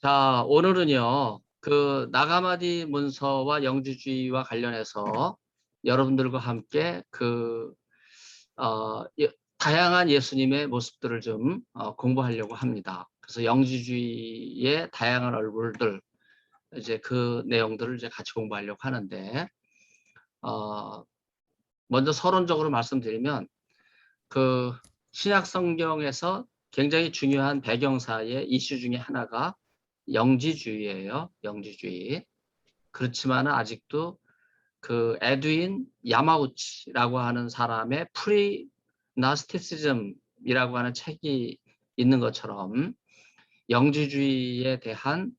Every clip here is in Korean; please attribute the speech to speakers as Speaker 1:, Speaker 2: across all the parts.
Speaker 1: 자, 오늘은요, 그 나가마디 문서와 영주주의와 관련해서 여러분들과 함께 다양한 예수님의 모습들을 좀 공부하려고 합니다. 그래서 영주주의의 다양한 얼굴들, 이제 그 내용들을 이제 같이 공부하려고 하는데, 어, 먼저 서론적으로 말씀드리면, 그 신약 성경에서 굉장히 중요한 배경사의 이슈 중에 하나가 영지주의예요. 영지주의. 그렇지만 아직도 그 에드윈 야마우치라고 하는 사람의 프리나스티시즘이라고 하는 책이 있는 것처럼 영지주의에 대한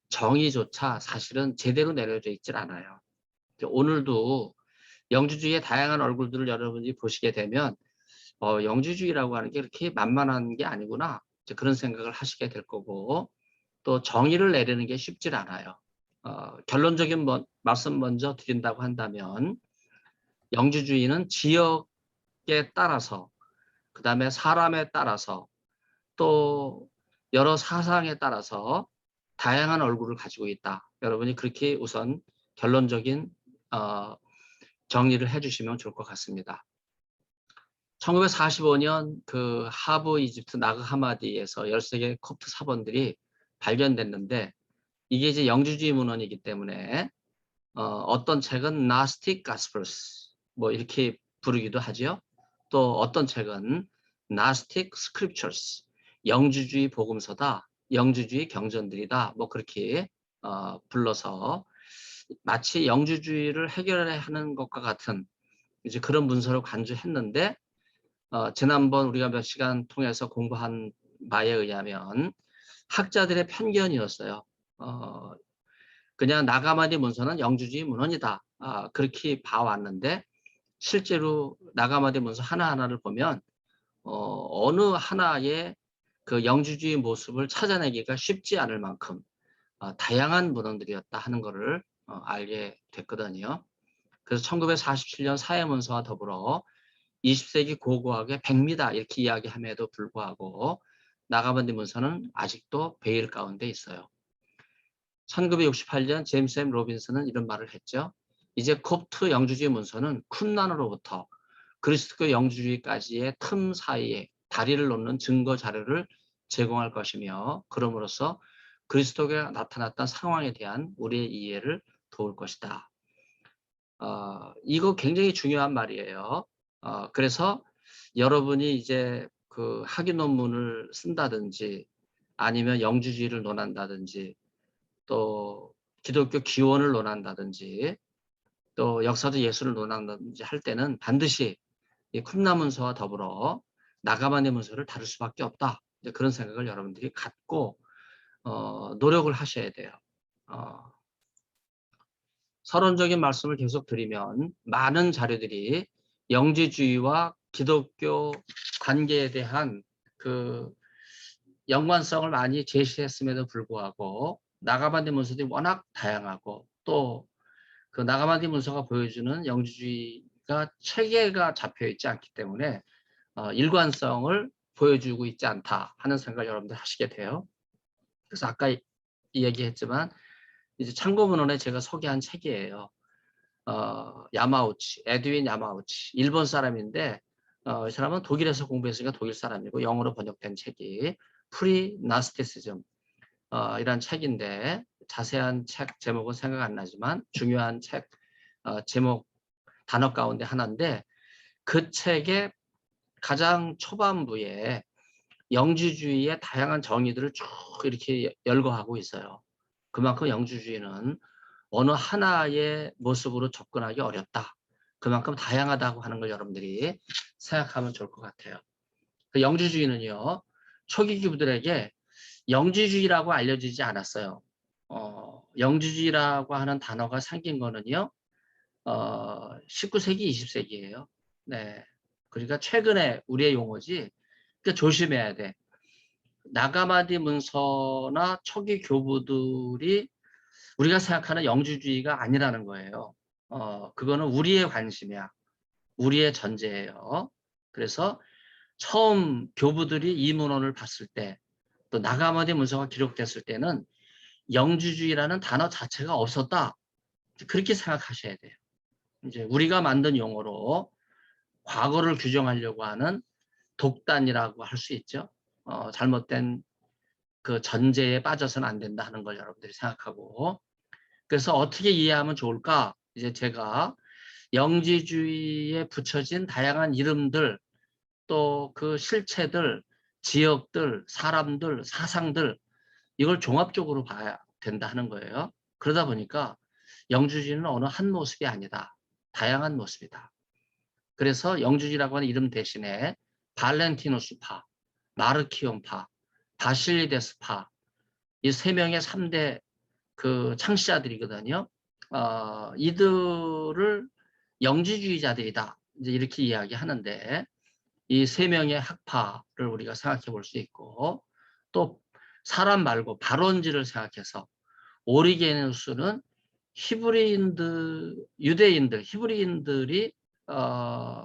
Speaker 1: 정의조차 사실은 제대로 내려져 있질 않아요. 오늘도 영지주의의 다양한 얼굴들을 여러분이 보시게 되면 영지주의라고 하는 게 그렇게 만만한 게 아니구나, 그런 생각을 하시게 될 거고, 또 정의를 내리는 게 쉽지 않아요. 결론적인 말씀 먼저 드린다고 한다면 영주주의는 지역에 따라서, 그 다음에 사람에 따라서, 또 여러 사상에 따라서 다양한 얼굴을 가지고 있다. 여러분이 그렇게 우선 결론적인 정리를 해주시면 좋을 것 같습니다. 1945년 그 하브 이집트 나그 하마디에서 13개 콥트 사본들이 발견됐는데, 이게 이제 영주주의 문헌이기 때문에 어떤 책은 Gnostic Gospels 뭐 이렇게 부르기도 하죠. 또 어떤 책은 Gnostic Scriptures, 영주주의 복음서다, 영주주의 경전들이다, 뭐 그렇게 불러서 마치 영주주의를 해결해야 하는 것과 같은 이제 그런 문서를 간주했는데, 지난번 우리가 몇 시간 통해서 공부한 바에 의하면 학자들의 편견이었어요. 그냥 나가마디 문서는 영주주의 문헌이다, 그렇게 봐왔는데, 실제로 나가마디 문서 하나하나를 보면 어느 하나의 그 영주주의 모습을 찾아내기가 쉽지 않을 만큼 다양한 문헌들이었다 하는 것을 알게 됐거든요. 그래서 1947년 사회문서와 더불어 20세기 고고학의 백미다 이렇게 이야기함에도 불구하고 나가마디 문서는 아직도 베일 가운데 있어요. 1968년 제임스 M 로빈슨은 이런 말을 했죠. 이제 콥트 영주주의 문서는 쿰란으로부터 그리스도교 영주주의까지의 틈 사이에 다리를 놓는 증거 자료를 제공할 것이며, 그럼으로써 그리스도가 나타났던 상황에 대한 우리의 이해를 도울 것이다. 이거 굉장히 중요한 말이에요. 그래서 여러분이 이제 그 학위 논문을 쓴다든지 아니면 영주주의를 논한다든지 또 기독교 기원을 논한다든지 또 역사적 예술을 논한다든지 할 때는 반드시 이 쿰라문서와 더불어 나가마니 문서를 다룰 수밖에 없다. 이제 그런 생각을 여러분들이 갖고 노력을 하셔야 돼요. 서론적인 말씀을 계속 드리면 많은 자료들이 영지주의와 기독교 관계에 대한 그 연관성을 많이 제시했음에도 불구하고 나가마디 문서들이 워낙 다양하고, 또 그 나가마디 문서가 보여주는 영주주의가 체계가 잡혀 있지 않기 때문에 일관성을 보여주고 있지 않다 하는 생각을 여러분들 하시게 돼요. 그래서 아까 얘기했지만 이제 참고문헌에 제가 소개한 책이에요. 야마우치, 에드윈 야마우치, 일본 사람인데 이 사람은 독일에서 공부했으니까 독일 사람이고 영어로 번역된 책이 프리나스티시즘 이란 책인데, 자세한 책 제목은 생각 안 나지만 중요한 책 제목 단어 가운데 하나인데, 그 책의 가장 초반부에 영주주의의 다양한 정의들을 쭉 이렇게 열거하고 있어요. 그만큼 영주주의는 어느 하나의 모습으로 접근하기 어렵다, 그만큼 다양하다고 하는 걸 여러분들이 생각하면 좋을 것 같아요. 그 영주주의는요, 초기 기부들에게 영주주의라고 알려지지 않았어요. 영주주의라고 하는 단어가 생긴 거는요, 19세기, 20세기예요. 네. 그러니까 최근에 우리의 용어지. 그러니까 조심해야 돼. 나가마디 문서나 초기 교부들이 우리가 생각하는 영주주의가 아니라는 거예요. 그거는 우리의 관심이야. 우리의 전제예요. 그래서 처음 교부들이 이 문헌을 봤을 때, 또 나가마디 문서가 기록됐을 때는 영주주의라는 단어 자체가 없었다. 그렇게 생각하셔야 돼요. 이제 우리가 만든 용어로 과거를 규정하려고 하는 독단이라고 할 수 있죠. 잘못된 그 전제에 빠져서는 안 된다 하는 걸 여러분들이 생각하고, 그래서 어떻게 이해하면 좋을까? 이제 제가 영지주의에 붙여진 다양한 이름들, 또 그 실체들, 지역들, 사람들, 사상들, 이걸 종합적으로 봐야 된다 하는 거예요. 그러다 보니까 영주주의는 어느 한 모습이 아니다. 다양한 모습이다. 그래서 영주주의라고 하는 이름 대신에 발렌티누스파, 마르키온파, 바실리데스파, 이 세 명의 3대 그 창시자들이거든요. 이들을 영지주의자들이다. 이제 이렇게 이야기하는데, 이 세 명의 학파를 우리가 생각해 볼 수 있고, 또 사람 말고 발원지를 생각해서 오리게누스는 히브리인들이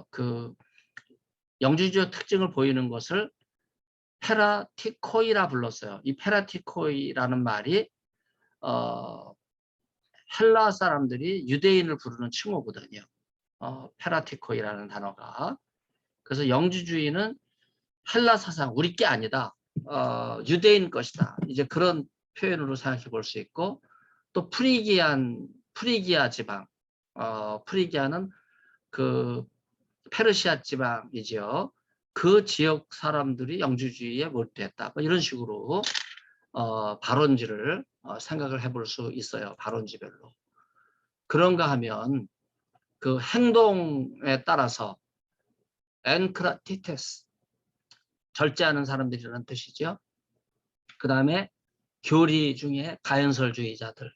Speaker 1: 그 영주주의 특징을 보이는 것을 페라티코이라 불렀어요. 이 페라티코이라는 말이 헬라 사람들이 유대인을 부르는 칭호거든요. 페라티코이라는 단어가. 그래서 영주주의는 헬라 사상, 우리 게 아니다. 유대인 것이다. 이제 그런 표현으로 생각해 볼 수 있고, 또 프리기아 지방, 프리기아는 그 페르시아 지방이죠. 그 지역 사람들이 영주주의에 몰두했다. 뭐 이런 식으로 발원지를 생각을 해볼 수 있어요. 발원지별로. 그런가 하면 그 행동에 따라서 엔크라티테스, 절제하는 사람들이라는 뜻이죠. 그 다음에 교리 중에 가연설주의자들,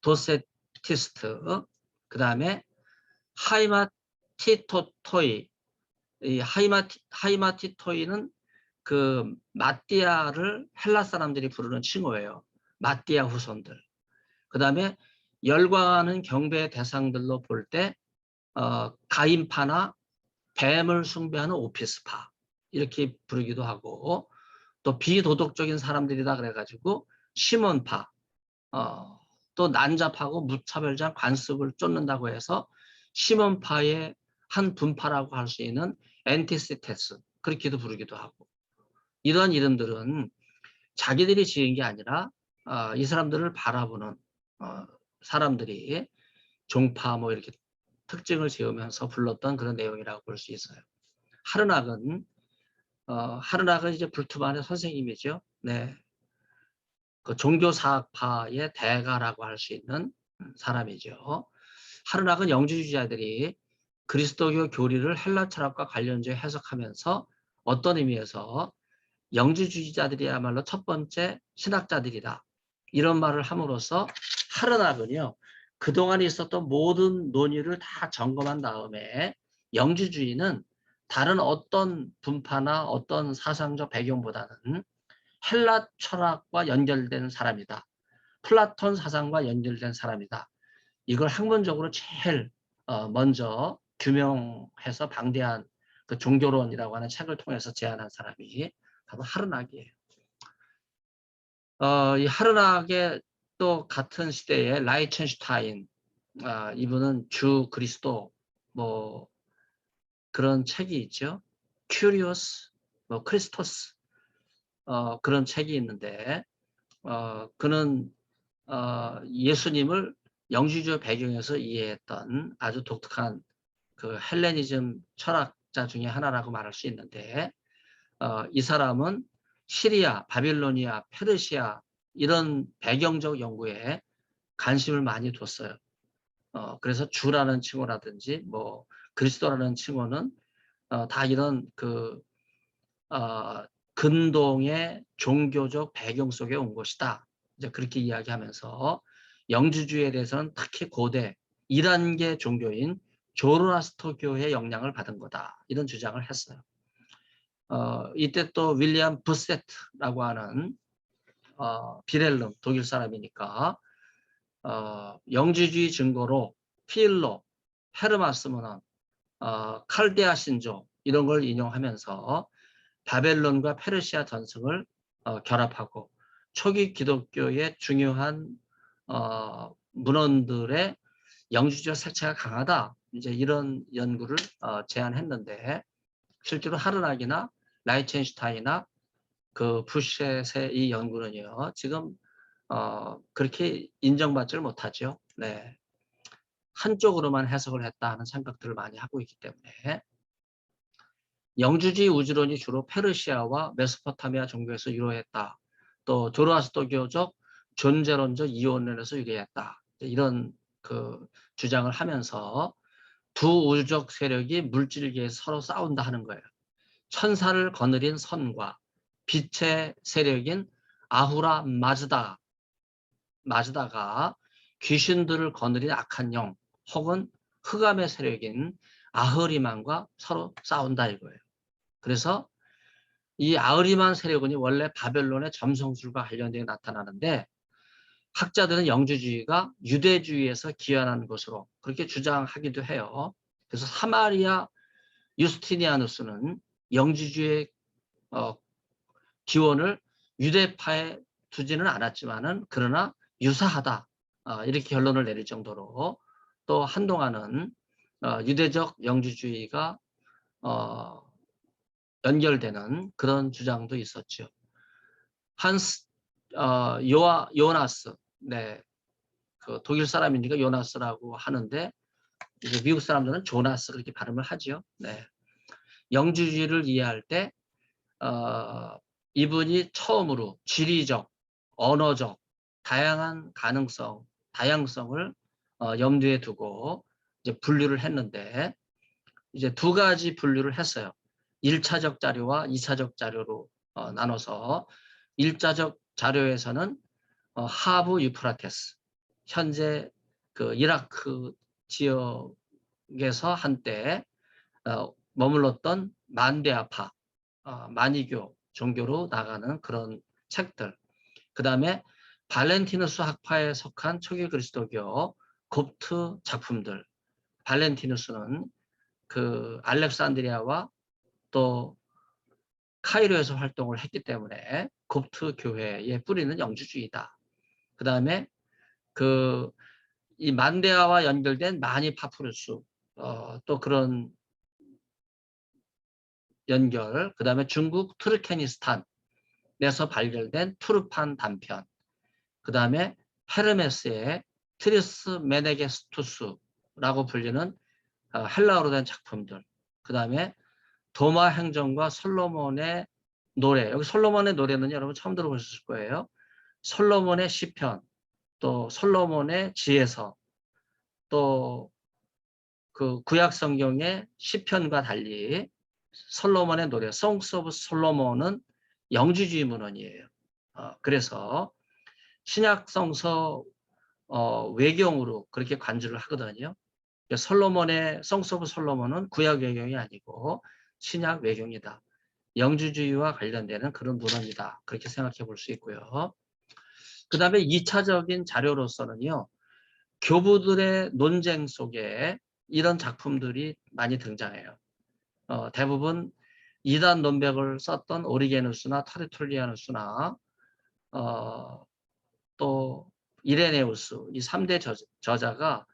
Speaker 1: 도세티스트, 그 다음에 하이마티토토이, 이 하이마티토이는 그 마띠아를 헬라 사람들이 부르는 칭호예요. 마띠아 후손들. 그 다음에 열광하는 경배의 대상들로 볼 때 가인파나 뱀을 숭배하는 오피스파 이렇게 부르기도 하고, 또 비도덕적인 사람들이다 그래가지고 시몬파, 또 난잡하고 무차별적 관습을 쫓는다고 해서 시몬파의 한 분파라고 할 수 있는 엔티시테스 그렇게도 부르기도 하고, 이런 이름들은 자기들이 지은 게 아니라 이 사람들을 바라보는 사람들이 종파 뭐 이렇게 특징을 지으면서 불렀던 그런 내용이라고 볼 수 있어요. 하르낙은 이제 불투만의 선생님이죠. 네, 그 종교사학파의 대가라고 할 수 있는 사람이죠. 하르낙은 영주주의자들이 그리스도교 교리를 헬라 철학과 관련지어 해석하면서 어떤 의미에서 영주주의자들이야말로 첫 번째 신학자들이다. 이런 말을 함으로써 하르낙은요, 그동안 있었던 모든 논의를 다 점검한 다음에 영주주의는 다른 어떤 분파나 어떤 사상적 배경보다는 헬라 철학과 연결된 사람이다. 플라톤 사상과 연결된 사람이다. 이걸 학문적으로 제일 먼저 규명해서 방대한 그 종교론이라고 하는 책을 통해서 제안한 사람이 바로 하르낙이에요. 이 하르낙의 또 같은 시대에 라이첸슈타인, 이분은 주 그리스도 뭐 그런 책이 있죠. 큐리오스, 뭐 크리스토스, 그런 책이 있는데 그는 예수님을 영주주의 배경에서 이해했던 아주 독특한 그 헬레니즘 철학자 중에 하나라고 말할 수 있는데, 이 사람은 시리아, 바빌로니아, 페르시아 이런 배경적 연구에 관심을 많이 뒀어요. 그래서 주라는 칭호라든지 뭐 그리스도라는 칭호는 다 이런 그 근동의 종교적 배경 속에 온 것이다. 이제 그렇게 이야기하면서 영주주의에 대해서는 특히 고대 2단계 종교인 조로아스터교의 영향을 받은 거다. 이런 주장을 했어요. 이때 또 윌리엄 부세트라고 하는 비렐름 독일 사람이니까 영주주의 증거로 필로, 헤르마스문헌, 칼데아 신조 이런 걸 인용하면서 바벨론과 페르시아 전승을 결합하고 초기 기독교의 중요한 문헌들의 영주주의 색채가 강하다. 이제 이런 연구를 제안했는데 실제로 하르락이나 라이첸슈타인이나 그 부셋의 이 연구는요 지금 그렇게 인정받지를 못하죠. 네, 한쪽으로만 해석을 했다 하는 생각들을 많이 하고 있기 때문에 영주주의 우주론이 주로 페르시아와 메소포타미아 종교에서 유래했다. 또 조로아스터교적 존재론적 이원론에서 유래했다. 이런 그 주장을 하면서 두 우주적 세력이 물질계에서 서로 싸운다 하는 거예요. 천사를 거느린 선과 빛의 세력인 아후라 마즈다가 귀신들을 거느린 악한 영 혹은 흑암의 세력인 아흐리만과 서로 싸운다 이거예요. 그래서 이 아흐리만 세력은 원래 바벨론의 점성술과 관련되어 나타나는데 학자들은 영주주의가 유대주의에서 기원한 것으로 그렇게 주장하기도 해요. 그래서 사마리아 유스티니아누스는 영주주의의 기원을 유대파에 두지는 않았지만은 그러나 유사하다 이렇게 결론을 내릴 정도로 또 한동안은 유대적 영주주의가 연결되는 그런 주장도 있었죠. 한스 요나스, 네, 그 독일 사람이니까 요나스라고 하는데 이제 미국 사람들은 조나스 그렇게 발음을 하죠. 네, 영주주의를 이해할 때 이분이 처음으로 지리적, 언어적, 다양한 가능성, 다양성을 염두에 두고 이제 분류를 했는데 이제 두 가지 분류를 했어요. 1차적 자료와 2차적 자료로 나눠서 1차적 자료에서는 하부 유프라테스, 현재 그 이라크 지역에서 한때 머물렀던 만데아파, 만이교 종교로 나가는 그런 책들. 그 다음에 발렌티누스 학파에 속한 초기 그리스도교 곱트 작품들. 발렌티누스는 그 알렉산드리아와 또 카이로에서 활동을 했기 때문에 곱트 교회의 뿌리는 영주주의다. 그 다음에 그 이 만데아와 연결된 마니 파푸루스 또 그런 연결. 그 다음에 중국 투르케니스탄에서 발견된 투르판 단편. 그 다음에 헤르메스의 트리스 메네게스투스라고 불리는 헬라어로 된 작품들. 그 다음에 도마 행정과 솔로몬의 노래. 여기 솔로몬의 노래는 여러분 처음 들어보셨을 거예요. 솔로몬의 시편, 또 솔로몬의 지혜서, 또 그 구약 성경의 시편과 달리 솔로몬의 노래, Songs of Solomon은 영주주의 문헌이에요. 그래서 신약 성서 외경으로 그렇게 간주를 하거든요. 솔로몬의 Songs of Solomon은 구약 외경이 아니고 신약 외경이다. 영주주의와 관련되는 그런 문헌이다. 그렇게 생각해 볼 수 있고요. 그 다음에 2차적인 자료로서는요. 교부들의 논쟁 속에 이런 작품들이 많이 등장해요. 대부분 이단 논백을 썼던 오리게누스나 타르툴리아누스나 또 이레네우스 이 3대 저자가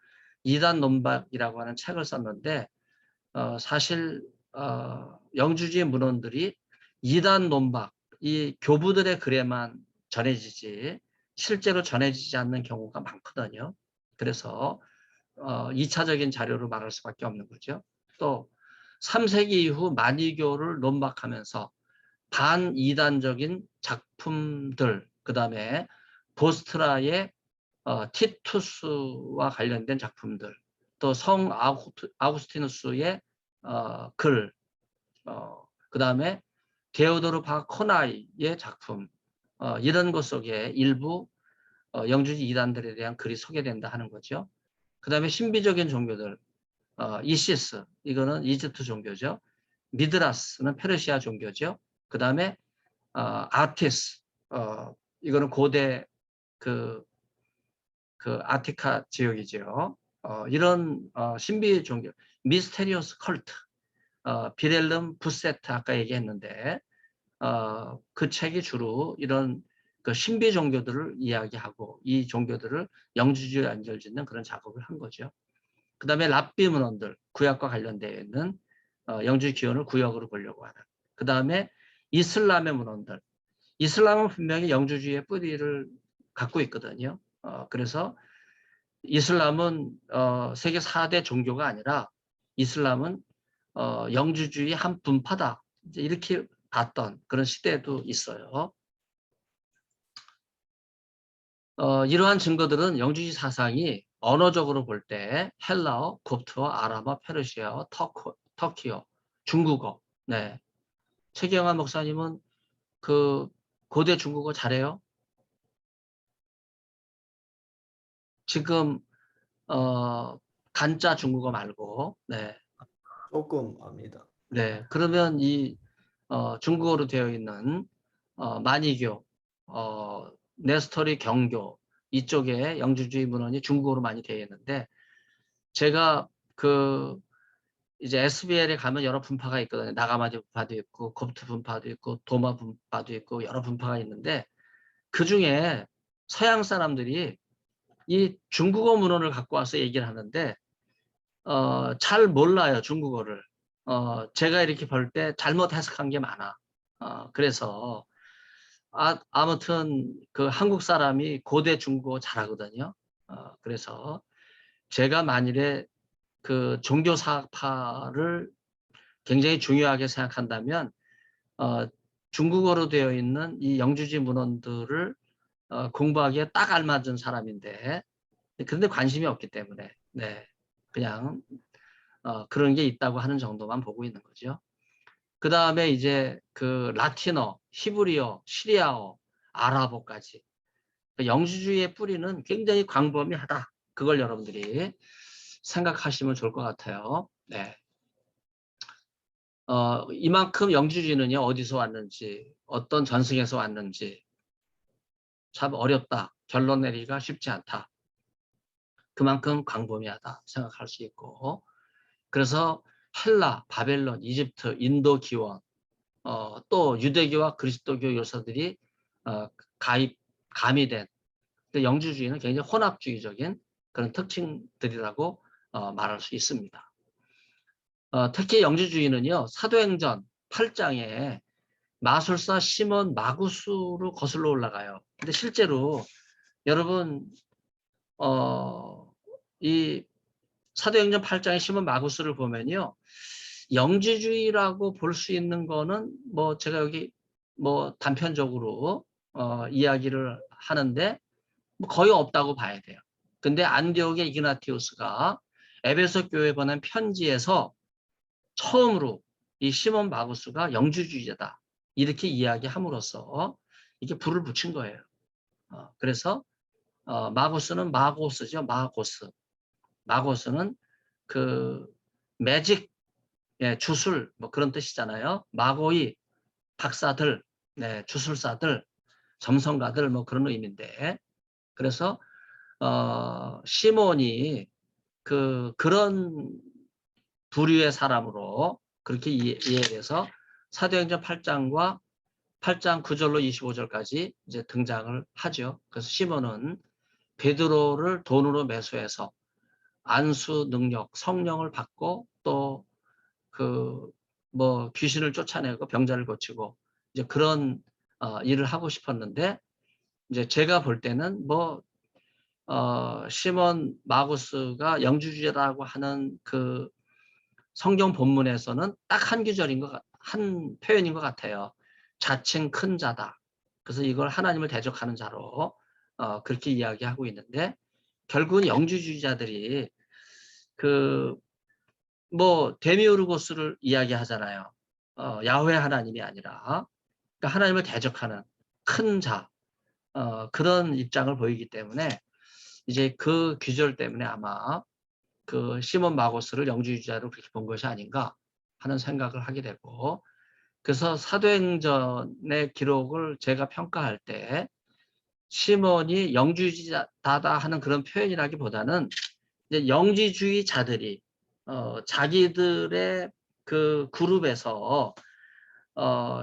Speaker 1: 이단 논박이라고 하는 책을 썼는데 사실 영주주의 문헌들이 이단 논박 이 교부들의 글에만 전해지지 실제로 전해지지 않는 경우가 많거든요. 그래서 2차적인 자료로 말할 수밖에 없는 거죠. 또 3세기 이후 만이교를 논박하면서 반이단적인 작품들, 그 다음에 보스트라의 티투스와 관련된 작품들, 또 성 아우구스티누스의 글, 그 다음에 데오도르 바 코나이의 작품, 이런 것 속에 일부 영주주의 이단들에 대한 글이 소개된다 하는 거죠. 그 다음에 신비적인 종교들, 이시스, 이거는 이집트 종교죠. 미드라스는 페르시아 종교죠. 그 다음에 아티스, 이거는 고대 그 아티카 지역이죠. 이런 신비 종교, 미스테리오스 컬트, 비렐름 부세트 아까 얘기했는데 그 책이 주로 이런 그 신비 종교들을 이야기하고 이 종교들을 영주주의에 연결짓는 그런 작업을 한 거죠. 그 다음에 랍비 문헌들, 구약과 관련되어 있는 영주주의 기원을 구역으로 보려고 하는. 그 다음에 이슬람의 문헌들. 이슬람은 분명히 영주주의의 뿌리를 갖고 있거든요. 그래서 이슬람은 세계 4대 종교가 아니라 이슬람은 영주주의 한 분파다. 이제 이렇게 봤던 그런 시대도 있어요. 이러한 증거들은 영주주의 사상이 언어적으로 볼 때 헬라어, 곱트어, 아람어, 페르시아어, 터키어, 중국어. 네. 최경환 목사님은 그 고대 중국어 잘해요? 지금 간자 중국어 말고. 네.
Speaker 2: 조금 압니다.
Speaker 1: 네. 그러면 이 중국어로 되어 있는 만이교, 네스터리 경교 이쪽에 영주주의 문헌이 중국어로 많이 되어 있는데 제가 그 이제 SBL에 가면 여러 분파가 있거든요. 나가마디 분파도 있고 곱트 분파도 있고 도마 분파도 있고 여러 분파가 있는데 그 중에 서양 사람들이 이 중국어 문헌을 갖고 와서 얘기를 하는데 잘 몰라요, 중국어를. 제가 이렇게 볼 때 잘못 해석한 게 많아. 그래서 아무튼 그 한국 사람이 고대 중국어 잘하거든요. 그래서 제가 만일에 그 종교사파를 굉장히 중요하게 생각한다면 중국어로 되어 있는 이 영주지 문헌들을 공부하기에 딱 알맞은 사람인데 그런데 관심이 없기 때문에 네, 그냥 그런 게 있다고 하는 정도만 보고 있는 거죠. 그 다음에 이제 그 라틴어, 히브리어, 시리아어, 아랍어까지 영주주의의 뿌리는 굉장히 광범위하다. 그걸 여러분들이 생각하시면 좋을 것 같아요. 네. 이만큼 영주주의는요, 어디서 왔는지, 어떤 전승에서 왔는지 참 어렵다. 결론 내리기가 쉽지 않다. 그만큼 광범위하다 생각할 수 있고, 그래서 헬라, 바벨론, 이집트, 인도 기원, 또 유대교와 그리스도교 요소들이 가미된 영주주의는 굉장히 혼합주의적인 그런 특징들이라고 말할 수 있습니다. 특히 영주주의는요, 사도행전 8장에 마술사 시몬 마구스로 거슬러 올라가요. 근데 실제로 여러분 이 사도행전 8장의 시몬 마구스를 보면요, 영지주의라고 볼 수 있는 거는 뭐 제가 여기 뭐 단편적으로 이야기를 하는데 뭐 거의 없다고 봐야 돼요. 근데 안디옥의 이그나티우스가 에베소 교회에 보낸 편지에서 처음으로 이 시몬 마구스가 영주주의자다 이렇게 이야기함으로써 이게 불을 붙인 거예요. 그래서 마구스는 마고스죠. 마고스. 마고스는 그 매직, 예, 주술 뭐 그런 뜻이잖아요. 마고이 박사들, 네, 주술사들, 점성가들 뭐 그런 의미인데 그래서 시몬이 그런 부류의 사람으로 그렇게 이해해서 사도행전 8장과 8장 9절로 25절까지 이제 등장을 하죠. 그래서 시몬은 베드로를 돈으로 매수해서 안수 능력, 성령을 받고 또 뭐 귀신을 쫓아내고 병자를 고치고 이제 그런 일을 하고 싶었는데 이제 제가 볼 때는 뭐 시몬 마구스가 영주주의라고 하는 그 성경 본문에서는 딱 한 구절인 한 표현인 것 같아요. 자칭 큰 자다. 그래서 이걸 하나님을 대적하는 자로 그렇게 이야기하고 있는데 결국은 영주주의자들이 뭐 데미우르고스를 이야기하잖아요. 야훼 하나님이 아니라 그러니까 하나님을 대적하는 큰 자, 그런 입장을 보이기 때문에 이제 그 귀절 때문에 아마 그 시몬 마고스를 영주주의자로 그렇게 본 것이 아닌가 하는 생각을 하게 되고 그래서 사도행전의 기록을 제가 평가할 때 시몬이 영주주의자다 하는 그런 표현이라기보다는 이제 영지주의자들이 자기들의 그 그룹에서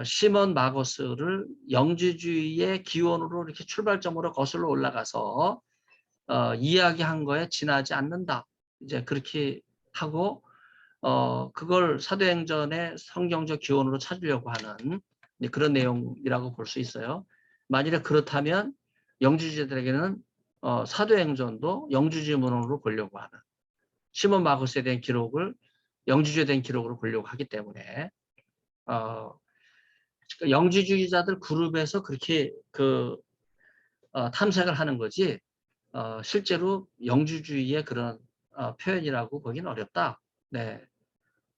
Speaker 1: 시몬 마고스를 영주주의의 기원으로 이렇게 출발점으로 거슬러 올라가서 이야기한 거에 지나지 않는다. 이제 그렇게 하고 그걸 사도행전의 성경적 기원으로 찾으려고 하는 그런 내용이라고 볼 수 있어요. 만일에 그렇다면 영주주의자들에게는 사도행전도 영주주의문으로 보려고 하는 시몬 마고스에 대한 기록을 영주주의에 대한 기록으로 보려고 하기 때문에 영주주의자들 그룹에서 그렇게 탐색을 하는 거지 실제로 영주주의의 그런 표현이라고 보기는 어렵다. 네,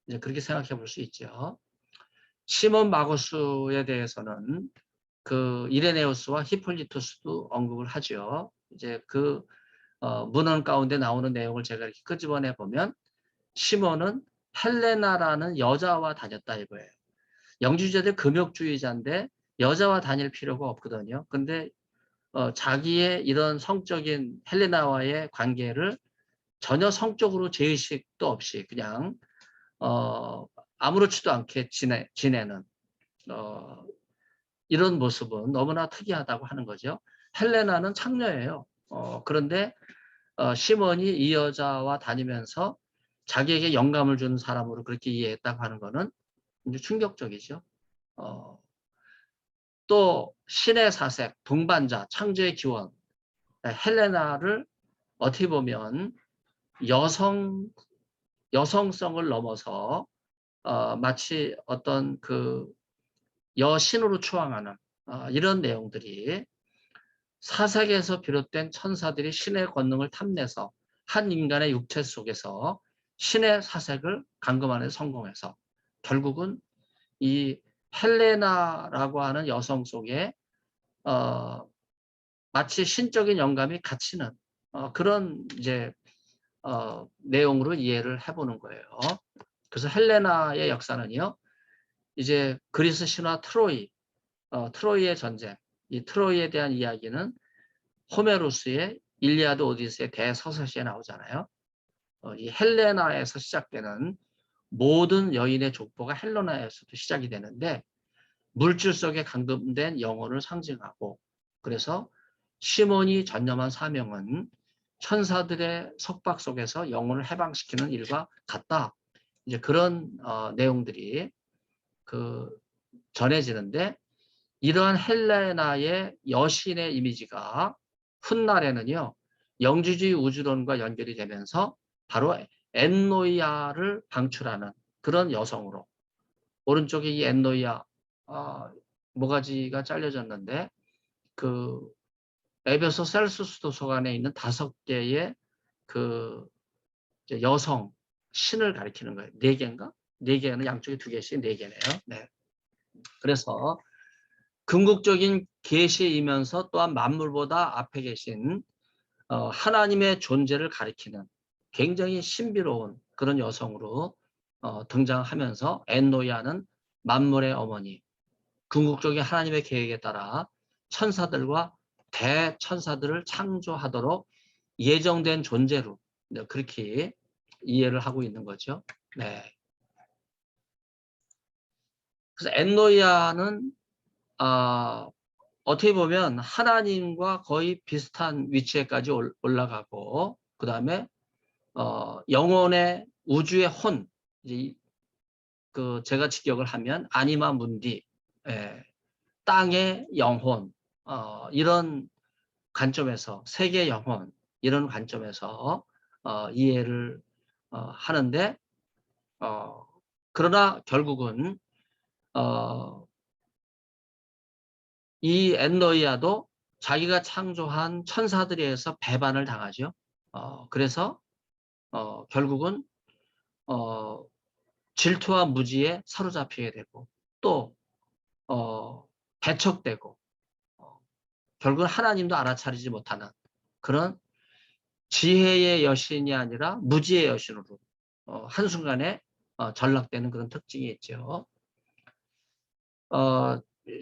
Speaker 1: 이제 그렇게 생각해 볼 수 있죠. 시몬 마고스에 대해서는 그 이레네우스와 히폴리토스도 언급을 하죠. 이제 그 문헌 가운데 나오는 내용을 제가 이렇게 끄집어내 보면 시몬은 헬레나라는 여자와 다녔다 이거예요. 영주주의자들 금욕주의자인데 여자와 다닐 필요가 없거든요. 근데 자기의 이런 성적인 헬레나와의 관계를 전혀 성적으로 죄의식도 없이 그냥 아무렇지도 않게 지내는 이런 모습은 너무나 특이하다고 하는 거죠. 헬레나는 창녀예요. 그런데 시몬이 이 여자와 다니면서 자기에게 영감을 주는 사람으로 그렇게 이해했다고 하는 것은 이제 충격적이죠. 또 신의 사색, 동반자, 창조의 기원, 헬레나를 어떻게 보면 여성성을 넘어서 마치 어떤 그 여신으로 추앙하는 이런 내용들이 사색에서 비롯된 천사들이 신의 권능을 탐내서 한 인간의 육체 속에서 신의 사색을 감금하는 데 성공해서 결국은 이 헬레나라고 하는 여성 속에 마치 신적인 영감이 갇히는 그런 이제 내용으로 이해를 해보는 거예요. 그래서 헬레나의 역사는요, 이제 그리스 신화 트로이의 전쟁, 이 트로이에 대한 이야기는 호메로스의 일리아드 오디세이 대서사시에 나오잖아요. 이 헬레나에서 시작되는 모든 여인의 족보가 헬레나에서도 시작이 되는데 물질 속에 감금된 영혼을 상징하고 그래서 시몬이 전념한 사명은 천사들의 속박 속에서 영혼을 해방시키는 일과 같다. 이제 그런 내용들이 전해지는데 이러한 헬레나의 여신의 이미지가 훗날에는요 영주주의 우주론과 연결이 되면서 바로 엔노이아를 방출하는 그런 여성으로 오른쪽에 이 엔노이아 모가지가 잘려졌는데 그 에베소 셀수스 도서관에 있는 5개의 그 여성 신을 가리키는 거예요. 4개인가? 4개는 양쪽에 2개씩 4개네요. 네. 그래서 궁극적인 계시이면서 또한 만물보다 앞에 계신 하나님의 존재를 가리키는 굉장히 신비로운 그런 여성으로 등장하면서 엔노이아는 만물의 어머니, 궁극적인 하나님의 계획에 따라 천사들과 대천사들을 창조하도록 예정된 존재로 그렇게 이해를 하고 있는 거죠. 네. 그래서 엔노이아는 어떻게 보면 하나님과 거의 비슷한 위치에까지 올라가고 그 다음에 영혼의 우주의 혼, 제가 직역을 하면 아니마 문디, 땅의 영혼, 이런 관점에서 세계 영혼 이런 관점에서 이해를 하는데 그러나 결국은 이 엔노이아도 자기가 창조한 천사들에 의해서 배반을 당하죠. 그래서 결국은 질투와 무지에 사로잡히게 되고 또 배척되고 결국은 하나님도 알아차리지 못하는 그런 지혜의 여신이 아니라 무지의 여신으로 한순간에 전락되는 그런 특징이 있죠.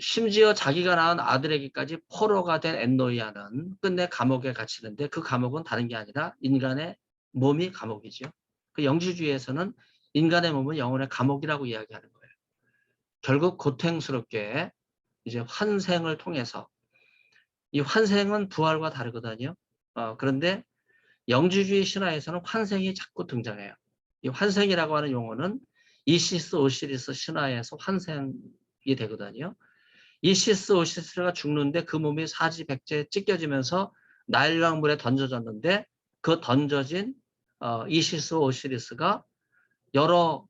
Speaker 1: 심지어 자기가 낳은 아들에게까지 포로가 된 엔노이아는 끝내 감옥에 갇히는데 그 감옥은 다른 게 아니라 인간의 몸이 감옥이죠. 그 영주주의에서는 인간의 몸은 영혼의 감옥이라고 이야기하는 거예요. 결국 고통스럽게 이제 환생을 통해서, 이 환생은 부활과 다르거든요. 그런데 영주주의 신화에서는 환생이 자꾸 등장해요. 이 환생이라고 하는 용어는 이시스 오시리스 신화에서 환생이 되거든요. 이시스 오시리스가 죽는데 그 몸이 사지백제에 찢겨지면서 나일강물에 던져졌는데, 그 던져진 이시스 오시리스가 여러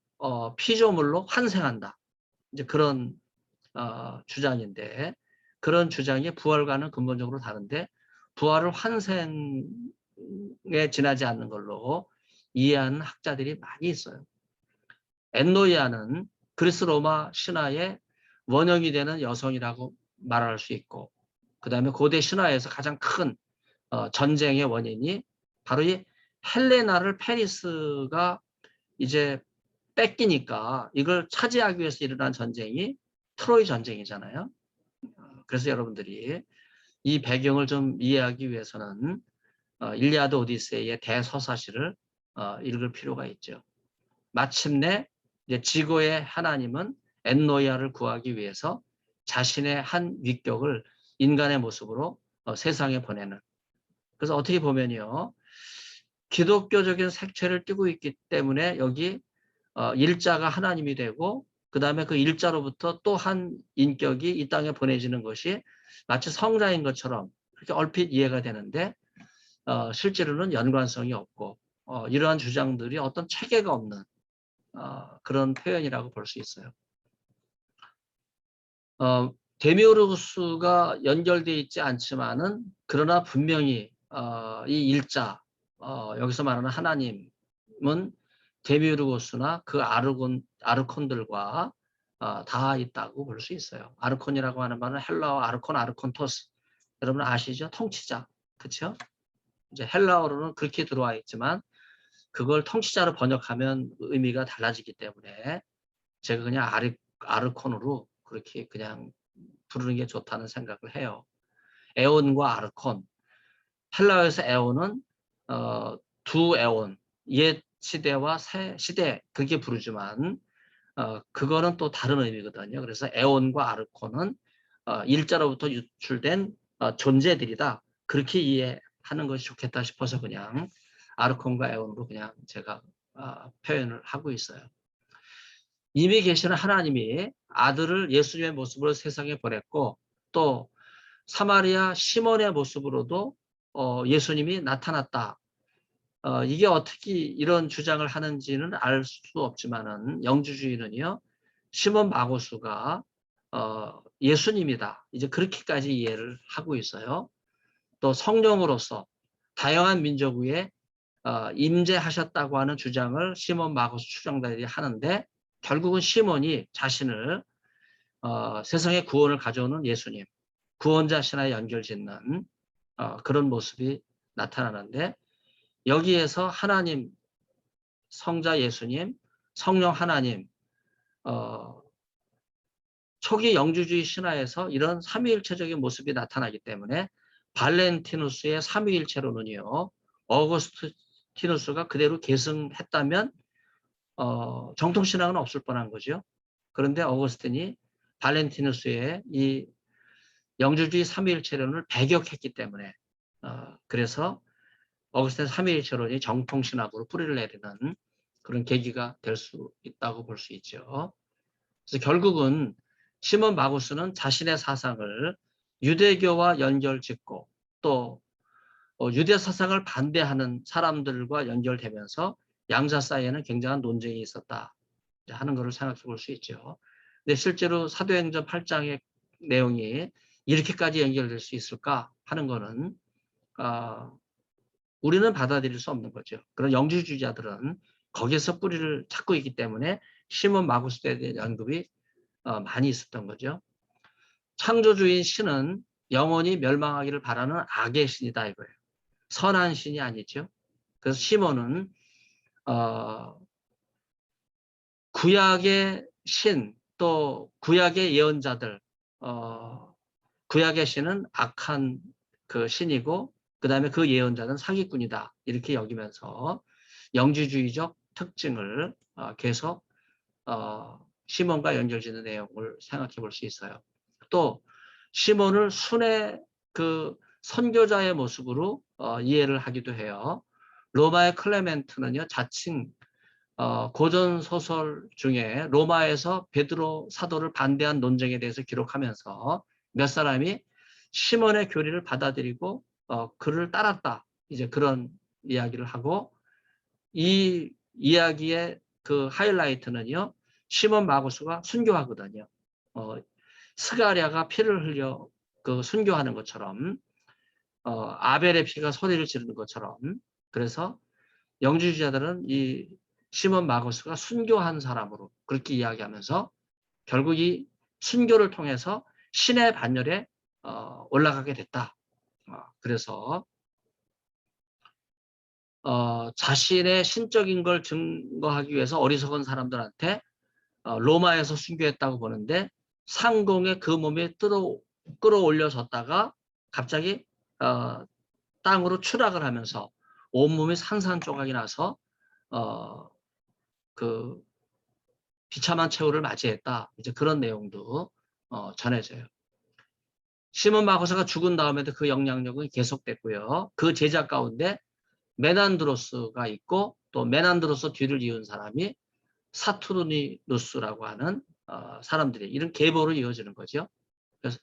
Speaker 1: 피조물로 환생한다. 이제 그런 주장인데, 그런 주장이 부활과는 근본적으로 다른데, 부활을 환생에 지나지 않는 걸로 이해하는 학자들이 많이 있어요. 엔노이아는 그리스 로마 신화의 원형이 되는 여성이라고 말할 수 있고, 그 다음에 고대 신화에서 가장 큰 전쟁의 원인이 바로 이 헬레나를 페리스가 이제 뺏기니까 이걸 차지하기 위해서 일어난 전쟁이 트로이 전쟁이잖아요. 그래서 여러분들이 이 배경을 좀 이해하기 위해서는 일리아드 오디세이의 대서사시를 읽을 필요가 있죠. 마침내 이제 지고의 하나님은 엔노이아를 구하기 위해서 자신의 한 위격을 인간의 모습으로 세상에 보내는. 그래서 어떻게 보면요, 기독교적인 색채를 띠고 있기 때문에 여기 일자가 하나님이 되고, 그 다음에 그 일자로부터 또 한 인격이 이 땅에 보내지는 것이 마치 성자인 것처럼 그렇게 얼핏 이해가 되는데, 실제로는 연관성이 없고 이러한 주장들이 어떤 체계가 없는 그런 표현이라고 볼 수 있어요. 데미오르구스가 연결되어 있지 않지만은, 그러나 분명히 이 일자, 여기서 말하는 하나님은 데미오르구스나 그 아르콘들과 다 있다고 볼 수 있어요. 아르콘이라고 하는 말은 헬라어 아르콘, 아르콘토스. 여러분 아시죠? 통치자. 그렇죠? 이제 헬라어로는 그렇게 들어와 있지만 그걸 통치자로 번역하면 의미가 달라지기 때문에 제가 그냥 아르콘으로 그렇게 그냥 부르는 게 좋다는 생각을 해요. 에온과 아르콘. 헬라어에서 에온은 두 에온, 옛 시대와 새 시대 그렇게 부르지만 그거는 또 다른 의미거든요. 그래서 에온과 아르콘은 일자로부터 유출된 존재들이다. 그렇게 이해하는 것이 좋겠다 싶어서 그냥 아르콘과 에온으로 그냥 제가 표현을 하고 있어요. 이미 계시는 하나님이 아들을 예수님의 모습으로 세상에 보냈고, 또 사마리아 시몬의 모습으로도 예수님이 나타났다. 이게 어떻게 이런 주장을 하는지는 알 수 없지만은 영주주의는요, 시몬 마고수가 예수님이다. 이제 그렇게까지 이해를 하고 있어요. 또 성령으로서 다양한 민족 위에 임재하셨다고 하는 주장을 시몬 마고스 추종자들이 하는데, 결국은 시몬이 자신을 세상의 구원을 가져오는 예수님, 구원자 신화에 연결짓는 그런 모습이 나타나는데, 여기에서 하나님, 성자 예수님, 성령 하나님, 초기 영주주의 신화에서 이런 삼위일체적인 모습이 나타나기 때문에 발렌티누스의 삼위일체론은요, 어거스티누스가 그대로 계승했다면 정통신앙은 없을 뻔한 거죠. 그런데 어거스틴이 발렌티누스의 이 영주주의 삼위일체론을 배격했기 때문에 그래서 어거스틴 삼위일체론이 정통신학으로 뿌리를 내리는 그런 계기가 될 수 있다고 볼 수 있죠. 그래서 결국은 시몬 마구스는 자신의 사상을 유대교와 연결짓고, 또 유대 사상을 반대하는 사람들과 연결되면서 양자 사이에는 굉장한 논쟁이 있었다 하는 것을 생각해 볼 수 있죠. 근데 실제로 사도행전 8장의 내용이 이렇게까지 연결될 수 있을까 하는 것은 우리는 받아들일 수 없는 거죠. 그런 영주주의자들은 거기에서 뿌리를 찾고 있기 때문에 시몬 마구스에 대한 언급이 많이 있었던 거죠. 창조주인 신은 영원히 멸망하기를 바라는 악의 신이다 이거예요. 선한 신이 아니죠. 그래서 시몬은 구약의 신, 또 구약의 예언자들, 구약의 신은 악한 그 신이고, 그 다음에 그 예언자는 사기꾼이다 이렇게 여기면서 영주주의적 특징을 계속 시몬과 연결짓는 내용을 생각해 볼 수 있어요. 또 시몬을 순회 그 선교자의 모습으로 이해를 하기도 해요. 로마의 클레멘트는요, 자칭 고전 소설 중에 로마에서 베드로 사도를 반대한 논쟁에 대해서 기록하면서 몇 사람이 시몬의 교리를 받아들이고 그를 따랐다. 이제 그런 이야기를 하고, 이 이야기의 그 하이라이트는요, 시몬 마구스가 순교하거든요. 스가랴가 피를 흘려 그 순교하는 것처럼, 아벨의 피가 소리를 지르는 것처럼. 그래서 영주주의자들은 이 시몬 마구스가 순교한 사람으로 그렇게 이야기하면서 결국 이 순교를 통해서 신의 반열에 올라가게 됐다. 그래서 자신의 신적인 걸 증거하기 위해서 어리석은 사람들한테 로마에서 순교했다고 보는데, 상공에 그 몸이 끌어올려졌다가 갑자기 땅으로 추락을 하면서 온몸이 산산조각이 나서 그 비참한 최후를 맞이했다. 이제 그런 내용도 전해져요. 시몬 마구스가 죽은 다음에도 그 영향력은 계속됐고요. 그 제자 가운데 메난드로스가 있고, 또 메난드로스 뒤를 이은 사람이 사투르니누스라고 하는 사람들이, 이런 계보로 이어지는 거죠. 그래서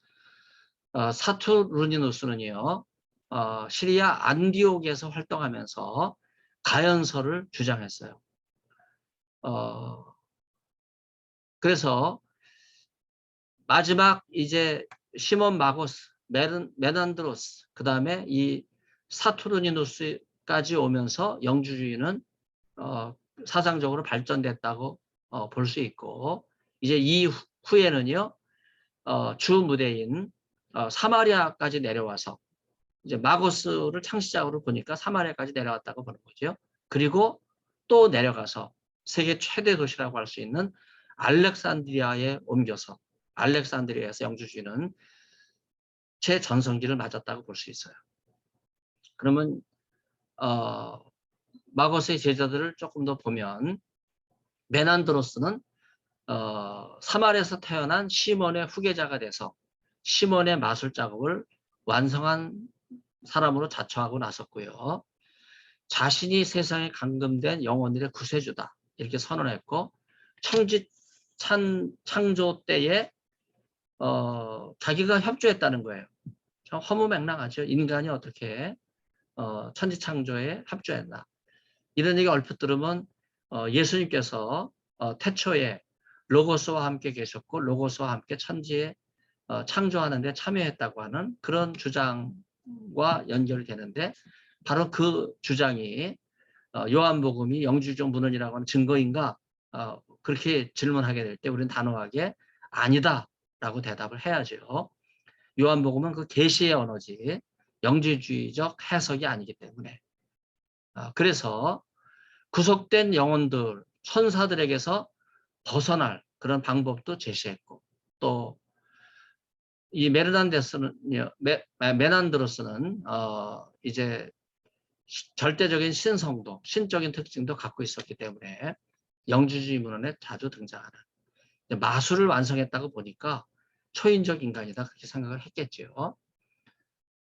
Speaker 1: 사투르니누스는요, 시리아 안디옥에서 활동하면서 가연설을 주장했어요. 그래서 마지막 이제 시몬 마고스, 메난드로스, 그 다음에 이 사투르니누스까지 오면서 영주주의는 사상적으로 발전됐다고 볼 수 있고, 이제 이후에는요, 주 무대인 사마리아까지 내려와서, 이제 마고스를 창시자로 보니까 사마리아까지 내려왔다고 보는 거죠. 그리고 또 내려가서 세계 최대 도시라고 할 수 있는 알렉산드리아에 옮겨서, 알렉산드리아에서 영주주의는 최전성기를 맞았다고 볼 수 있어요. 그러면 마고스의 제자들을 조금 더 보면, 메난드로스는 사마리아에서 태어난 시몬의 후계자가 돼서 시몬의 마술 작업을 완성한 사람으로 자처하고 나섰고요. 자신이 세상에 감금된 영혼들의 구세주다, 이렇게 선언했고, 창조 때에 자기가 협조했다는 거예요. 참 허무맹랑하죠. 인간이 어떻게 천지창조에 협조했나. 이런 얘기 얼핏 들으면 예수님께서 태초에 로고스와 함께 계셨고 로고스와 함께 천지에 창조하는 데 참여했다고 하는 그런 주장과 연결이 되는데, 바로 그 주장이 요한복음이 영주적 문헌이라고 하는 증거인가, 그렇게 질문하게 될 때 우리는 단호하게 아니다 라고 대답을 해야죠. 요한복음은 그 계시의 언어지 영주주의적 해석이 아니기 때문에. 그래서 구속된 영혼들, 천사들에게서 벗어날 그런 방법도 제시했고, 또 이 메난드로스는 이제 절대적인 신성도, 신적인 특징도 갖고 있었기 때문에 영주주의 문헌에 자주 등장하는, 마술을 완성했다고 보니까 초인적 인간이다, 그렇게 생각을 했겠죠.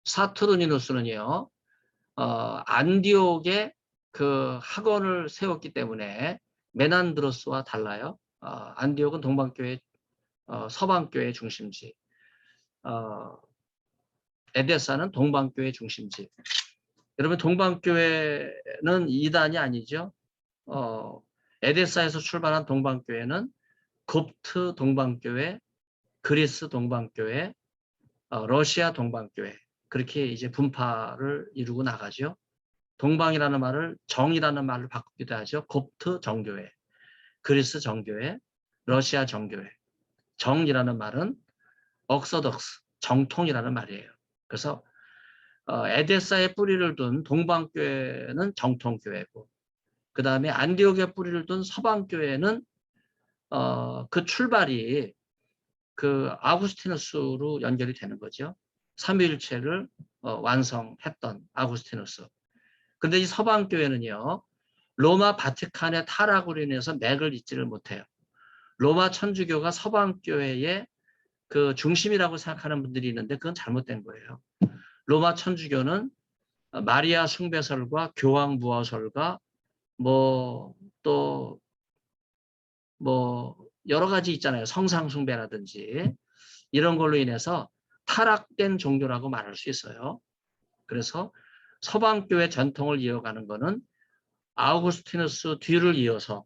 Speaker 1: 사투르니누스는요, 안디옥에 그 학원을 세웠기 때문에 메난드로스와 달라요. 안디옥은 동방교회, 서방교회 중심지, 에데사는 동방교회 중심지. 여러분, 동방교회는 이단이 아니죠. 에데사에서 출발한 동방교회는 곱트 동방교회, 그리스 동방교회, 러시아 동방교회, 그렇게 이제 분파를 이루고 나가죠. 동방이라는 말을 정이라는 말을 바꾸기도 하죠. 곱트 정교회, 그리스 정교회, 러시아 정교회. 정이라는 말은 억서덕스, 정통이라는 말이에요. 그래서 에데사에 뿌리를 둔 동방교회는 정통교회고, 그 다음에 안디옥에 뿌리를 둔 서방교회는 그 출발이 그 아구스티누스로 연결이 되는 거죠. 삼위일체를 완성했던 아구스티누스. 그런데 이 서방교회는요, 로마 바티칸의 타락으로 인해서 맥을 잇지를 못해요. 로마 천주교가 서방교회의 그 중심이라고 생각하는 분들이 있는데 그건 잘못된 거예요. 로마 천주교는 마리아 숭배설과 교황 무화설과 또 여러 가지 있잖아요. 성상 숭배라든지 이런 걸로 인해서 타락된 종교라고 말할 수 있어요. 그래서 서방교회 전통을 이어가는 거는 아우구스티누스 뒤를 이어서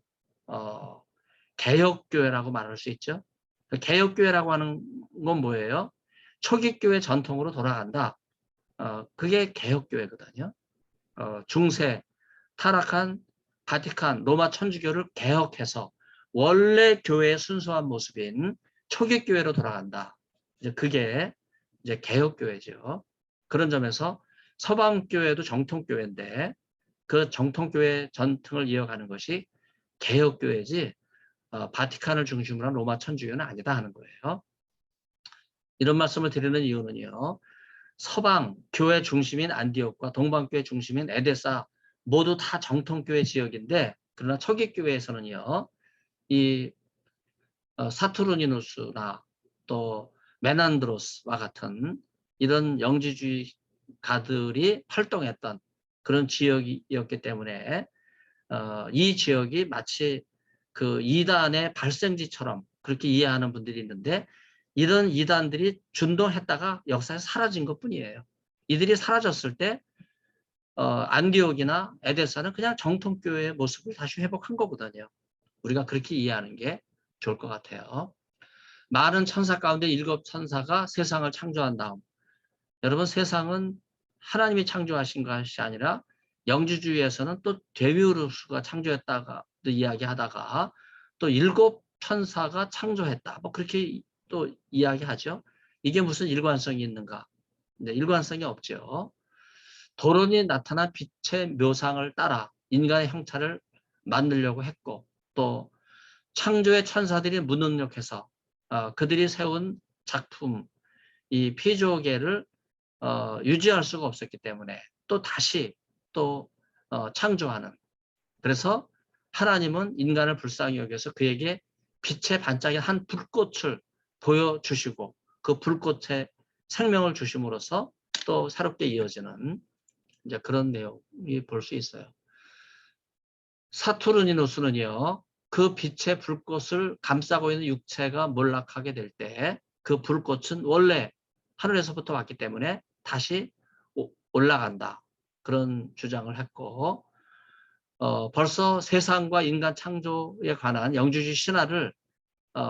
Speaker 1: 개혁교회라고 말할 수 있죠. 개혁교회라고 하는 건 뭐예요? 초기교회 전통으로 돌아간다. 그게 개혁교회거든요. 중세 타락한 바티칸 로마 천주교를 개혁해서 원래 교회의 순수한 모습인 초기교회로 돌아간다. 이제 그게 이제 개혁교회죠. 그런 점에서 서방교회도 정통교회인데 그 정통교회 전통을 이어가는 것이 개혁교회지 바티칸을 중심으로 한 로마 천주교는 아니다 하는 거예요. 이런 말씀을 드리는 이유는요. 서방 교회 중심인 안디옥과 동방교회 중심인 에데사 모두 다 정통교회 지역인데 그러나 초기교회에서는요. 이 사투르니누스나 또 메난드로스와 같은 이런 영지주의가들이 활동했던 그런 지역이었기 때문에 이 지역이 마치 그 이단의 발생지처럼 그렇게 이해하는 분들이 있는데 이런 이단들이 준동했다가 역사에서 사라진 것뿐이에요. 이들이 사라졌을 때 안디옥이나 에데사는 그냥 정통교회의 모습을 다시 회복한 거거든요. 우리가 그렇게 이해하는 게 좋을 것 같아요. 많은 천사 가운데 7 천사가 세상을 창조한 다음 여러분 세상은 하나님이 창조하신 것이 아니라 영주주의에서는 또 데미우르스가 창조했다가 이야기하다가 또 7 천사가 창조했다. 뭐 그렇게 또 이야기하죠. 이게 무슨 일관성이 있는가? 네, 일관성이 없죠. 도론이 나타난 빛의 묘상을 따라 인간의 형체를 만들려고 했고 또 창조의 천사들이 무능력해서 그들이 세운 작품 이 피조계를 유지할 수가 없었기 때문에 또 다시 또 창조하는 그래서 하나님은 인간을 불쌍히 여겨서 그에게 빛의 반짝이는 한 불꽃을 보여주시고 그 불꽃에 생명을 주심으로써 또 새롭게 이어지는 이제 그런 내용이 볼 수 있어요. 사투르니누스는요. 그 빛의 불꽃을 감싸고 있는 육체가 몰락하게 될 때 그 불꽃은 원래 하늘에서부터 왔기 때문에 다시 올라간다. 그런 주장을 했고 벌써 세상과 인간 창조에 관한 영주주의 신화를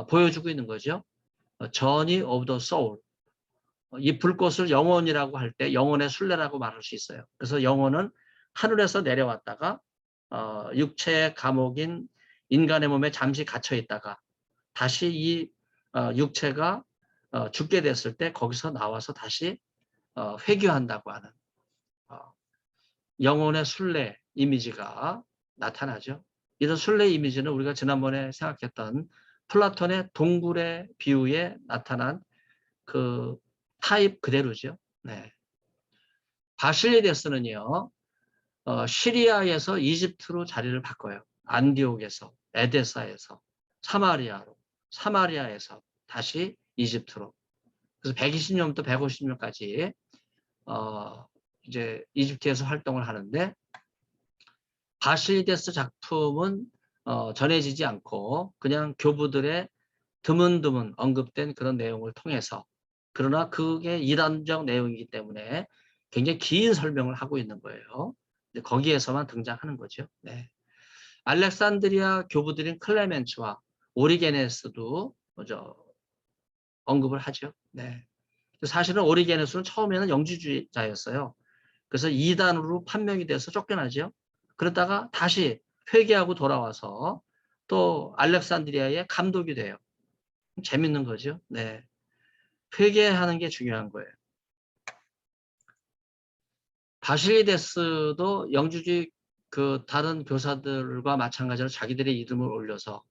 Speaker 1: 보여주고 있는 거죠. Journey of the Soul. 이 불꽃을 영혼이라고 할 때 영혼의 순례라고 말할 수 있어요. 그래서 영혼은 하늘에서 내려왔다가 육체의 감옥인 인간의 몸에 잠시 갇혀 있다가 다시 이 육체가 죽게 됐을 때 거기서 나와서 다시 회귀한다고 하는 영혼의 순례 이미지가 나타나죠. 이런 순례 이미지는 우리가 지난번에 생각했던 플라톤의 동굴의 비유에 나타난 그 타입 그대로죠. 네. 바실리데스는요. 시리아에서 이집트로 자리를 바꿔요. 안디옥에서, 에데사에서, 사마리아로, 사마리아에서 다시 이집트로. 그래서 120년부터 150년까지 이제 이집트에서 활동을 하는데 바실리데스 작품은 전해지지 않고 그냥 교부들의 드문드문 언급된 그런 내용을 통해서 그러나 그게 이단적 내용이기 때문에 굉장히 긴 설명을 하고 있는 거예요. 거기에서만 등장하는 거죠. 네. 알렉산드리아 교부들인 클레멘츠와 오리게네스도 먼저 언급을 하죠. 네. 사실은 오리게네스는 처음에는 영지주의자였어요. 그래서 이단으로 판명이 돼서 쫓겨나죠. 그러다가 다시 회개하고 돌아와서 또 알렉산드리아의 감독이 돼요. 재밌는 거죠. 네. 회개하는 게 중요한 거예요. 바실리데스도 영주주의 그 다른 교사들과 마찬가지로 자기들의 이름을 올려서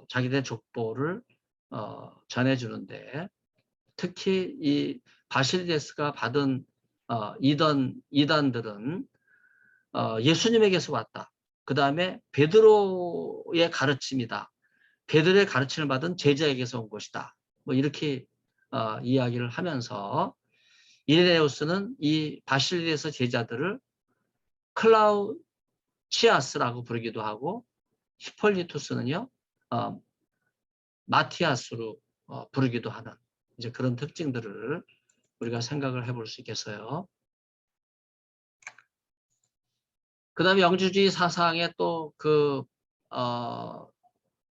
Speaker 1: 자기들의 족보를 전해주는데 특히 이 바실리데스가 받은 이단들은 예수님에게서 왔다. 그 다음에 베드로의 가르침이다. 베드로의 가르침을 받은 제자에게서 온 것이다. 뭐 이렇게 이야기를 하면서 이레네우스는 이 바실리에서 제자들을 클라우치아스라고 부르기도 하고 히폴리투스는요 마티아스로 부르기도 하는 이제 그런 특징들을 우리가 생각을 해볼 수 있겠어요. 그 다음에 영주주의 사상의 또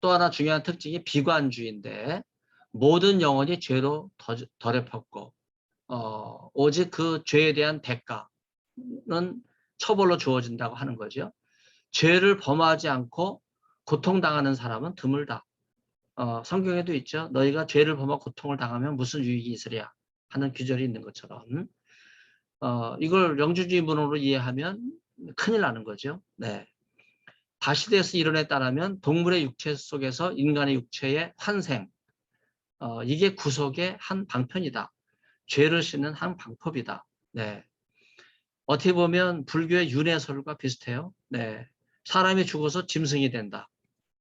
Speaker 1: 하나 중요한 특징이 비관주의인데 모든 영혼이 죄로 더럽혔고 오직 그 죄에 대한 대가는 처벌로 주어진다고 하는 거죠. 죄를 범하지 않고 고통당하는 사람은 드물다. 성경에도 있죠. 너희가 죄를 범하고 고통을 당하면 무슨 유익이 있으랴 하는 규절이 있는 것처럼 이걸 영주주의 문헌으로 이해하면 큰일 나는 거죠. 네. 다시대에서 이론에 따르면 동물의 육체 속에서 인간의 육체의 환생 이게 구속의 한 방편이다. 죄를 씻는 한 방법이다. 네. 어떻게 보면 불교의 윤회설과 비슷해요. 네. 사람이 죽어서 짐승이 된다.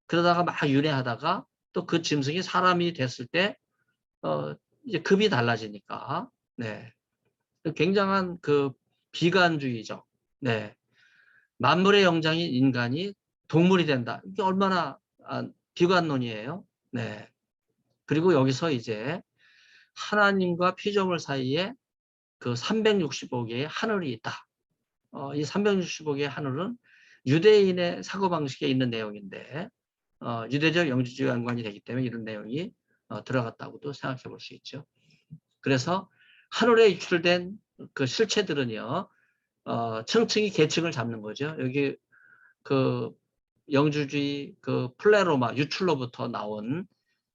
Speaker 1: 그러다가 막 윤회하다가 또 그 짐승이 사람이 됐을 때 이제 급이 달라지니까 네. 굉장한 그 비관주의죠. 네. 만물의 영장인 인간이 동물이 된다. 이게 얼마나 비관론이에요. 네. 그리고 여기서 이제 하나님과 피조물 사이에 그 365개의 하늘이 있다. 이 365개의 하늘은 유대인의 사고방식에 있는 내용인데 유대적 영주주의와 연관이 되기 때문에 이런 내용이 들어갔다고도 생각해 볼 수 있죠. 그래서 하늘에 유출된 그 실체들은요, 층층이 계층을 잡는 거죠. 여기 그 영주주의 그 플레로마 유출로부터 나온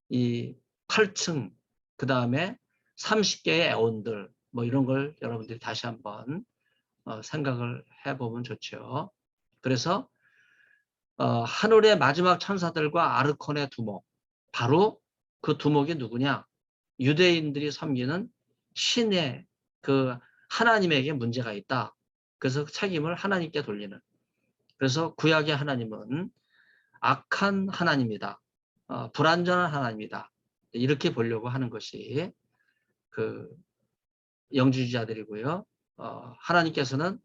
Speaker 1: 이 8층, 그 다음에 30개의 애원들, 뭐 이런 걸 여러분들이 다시 한번 생각을 해보면 좋죠. 그래서 하늘의 마지막 천사들과 아르콘의 두목, 바로 그 두목이 누구냐? 유대인들이 섬기는 신의 그 하나님에게 문제가 있다. 그래서 책임을 하나님께 돌리는. 그래서 구약의 하나님은 악한 하나님이다. 불완전한 하나님이다. 이렇게 보려고 하는 것이 그 영주주의자들이고요. 하나님께서는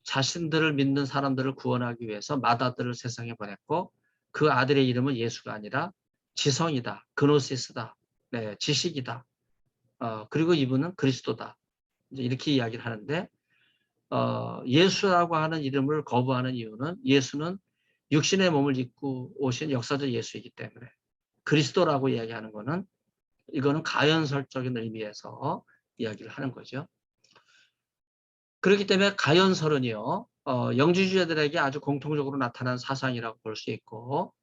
Speaker 1: 자신들을 믿는 사람들을 구원하기 위해서 맏아들을 세상에 보냈고 그 아들의 이름은 예수가 아니라 지성이다. 그노시스다. 네, 지식이다. 그리고 이분은 그리스도다. 이렇게 이야기를 하는데 예수라고 하는 이름을 거부하는 이유는 예수는 육신의 몸을 입고 오신 역사적 예수이기 때문에 그리스도라고 이야기하는 것은 이거는 가연설적인 의미에서 이야기를 하는 거죠. 그렇기 때문에 가연설은요, 영주주의자들에게 아주 공통적으로 나타난 사상이라고 볼 수 있고,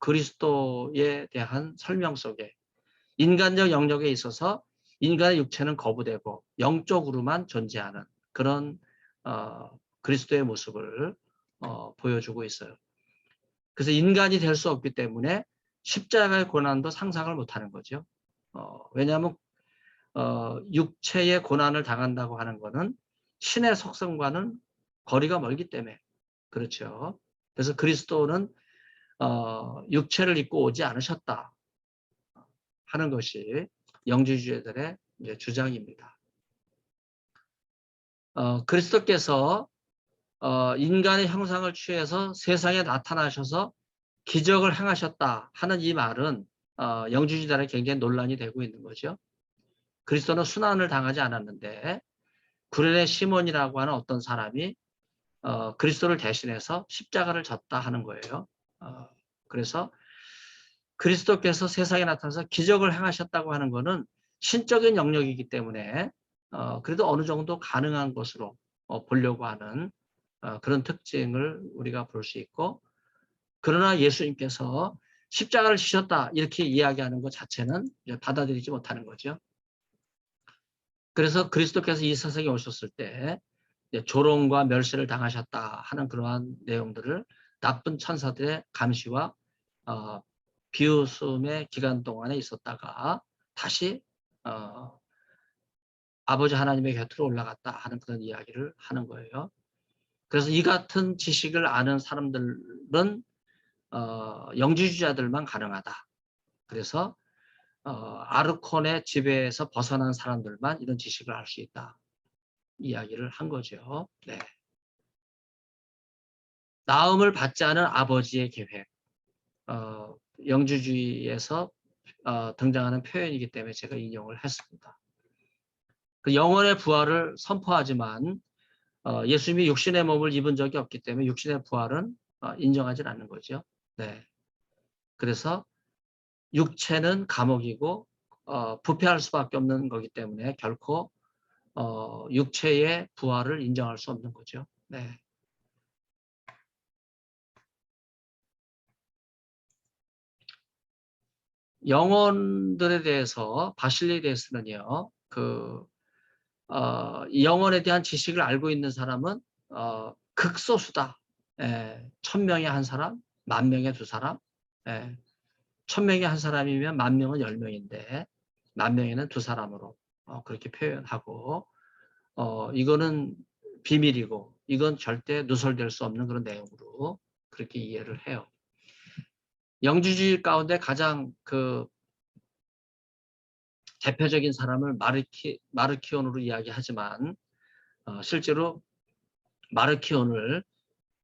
Speaker 1: 그리스도에 대한 설명 속에 인간적 영역에 있어서 인간의 육체는 거부되고 영적으로만 존재하는 그런 그리스도의 모습을 보여주고 있어요. 그래서 인간이 될 수 없기 때문에 십자가의 고난도 상상을 못하는 거죠. 왜냐하면 육체의 고난을 당한다고 하는 것은 신의 속성과는 거리가 멀기 때문에 그렇죠. 그래서 그리스도는 육체를 입고 오지 않으셨다 하는 것이 영주주의자들의 이제 주장입니다. 그리스도께서 인간의 형상을 취해서 세상에 나타나셔서 기적을 행하셨다 하는 이 말은 영주주의자들의 굉장히 논란이 되고 있는 거죠. 그리스도는 순환을 당하지 않았는데 구레네 시몬이라고 하는 어떤 사람이 그리스도를 대신해서 십자가를 졌다 하는 거예요. 그래서 그리스도께서 세상에 나타나서 기적을 행하셨다고 하는 것은 신적인 영역이기 때문에 그래도 어느 정도 가능한 것으로 보려고 하는 그런 특징을 우리가 볼 수 있고, 그러나 예수님께서 십자가를 지셨다 이렇게 이야기하는 것 자체는 받아들이지 못하는 거죠. 그래서 그리스도께서 이 세상에 오셨을 때 조롱과 멸시를 당하셨다 하는 그러한 내용들을 나쁜 천사들의 감시와 비웃음의 기간 동안에 있었다가 다시 아버지 하나님의 곁으로 올라갔다 하는 그런 이야기를 하는 거예요. 그래서 이 같은 지식을 아는 사람들은 영주주의자들만 가능하다. 그래서 아르콘의 지배에서 벗어난 사람들만 이런 지식을 알 수 있다. 이야기를 한 거죠. 네. 나음을 받지 않은 아버지의 계획. 영주주의에서 등장하는 표현이기 때문에 제가 인용을 했습니다. 그 영혼의 부활을 선포하지만 예수님이 육신의 몸을 입은 적이 없기 때문에 육신의 부활은 인정하지 않는 거죠. 네. 그래서 육체는 감옥이고 부패할 수밖에 없는 거기 때문에 결코 육체의 부활을 인정할 수 없는 거죠. 네. 영혼들에 대해서 바실리에 대해서는요. 영혼에 대한 지식을 알고 있는 사람은 극소수다. 1000명에 한 사람, 10,000명에 2사람. 1000명에 한 사람이면 10,000명은 10명인데 10,000명에는 2사람으로 그렇게 표현하고 이거는 비밀이고 이건 절대 누설될 수 없는 그런 내용으로 그렇게 이해를 해요. 영주주의 가운데 가장 대표적인 사람을 마르키온으로 이야기하지만 실제로 마르키온을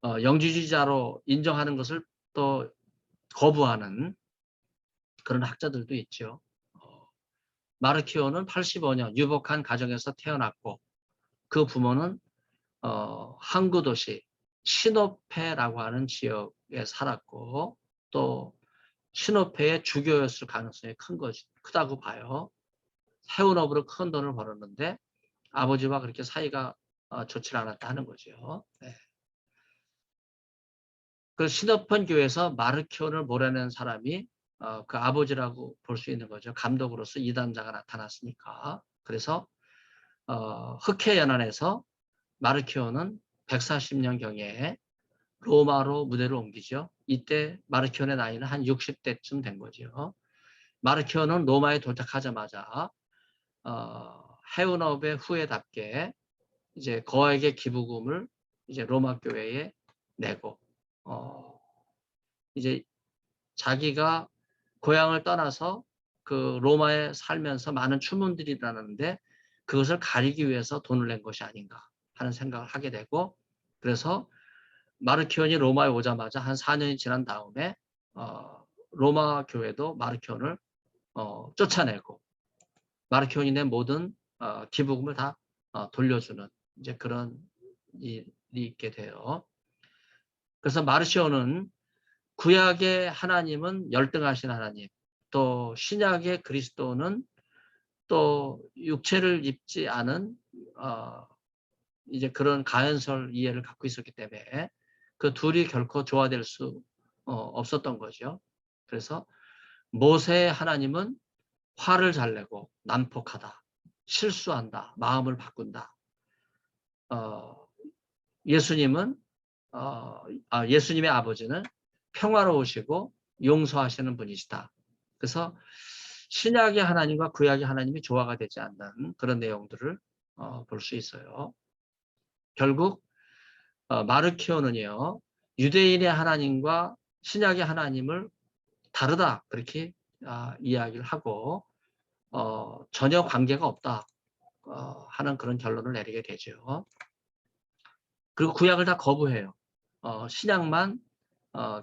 Speaker 1: 영주주의자로 인정하는 것을 또 거부하는 그런 학자들도 있죠. 마르키온은 85년 유복한 가정에서 태어났고 그 부모는 항구 도시 시노페라고 하는 지역에 살았고 또 시노페의 주교였을 가능성이 크다고 봐요. 해운업으로 큰 돈을 벌었는데 아버지와 그렇게 사이가 좋지 않았다 하는 거죠. 네. 그 시너펀 교회에서 마르키온을 몰아낸 사람이 그 아버지라고 볼 수 있는 거죠. 감독으로서 이단자가 나타났으니까. 그래서 흑해 연안에서 마르키온은 140년경에 로마로 무대를 옮기죠. 이때 마르키온의 나이는 한 60대쯤 된 거죠. 마르키온은 로마에 도착하자마자 해운업의 후예답게 이제 거액의 기부금을 이제 로마 교회에 내고 이제 자기가 고향을 떠나서 그 로마에 살면서 많은 추문들이 일어나는데 그것을 가리기 위해서 돈을 낸 것이 아닌가 하는 생각을 하게 되고 그래서 마르키온이 로마에 오자마자 한 4년이 지난 다음에 로마 교회도 마르키온을 쫓아내고 마르키온이 낸 모든 기부금을 다 돌려주는 이제 그런 일이 있게 돼요. 그래서 마르키온은 구약의 하나님은 열등하신 하나님, 또 신약의 그리스도는 또 육체를 입지 않은 이제 그런 가연설 이해를 갖고 있었기 때문에 그 둘이 결코 조화될 수 없었던 거죠. 그래서 모세의 하나님은 화를 잘 내고 난폭하다, 실수한다, 마음을 바꾼다. 예수님은 예수님의 아버지는 평화로우시고 용서하시는 분이시다. 그래서 신약의 하나님과 구약의 하나님이 조화가 되지 않는 그런 내용들을 볼 수 있어요. 결국 마르키오는요. 유대인의 하나님과 신약의 하나님을 다르다 그렇게 이야기를 하고 전혀 관계가 없다 하는 그런 결론을 내리게 되죠. 그리고 구약을 다 거부해요. 신약만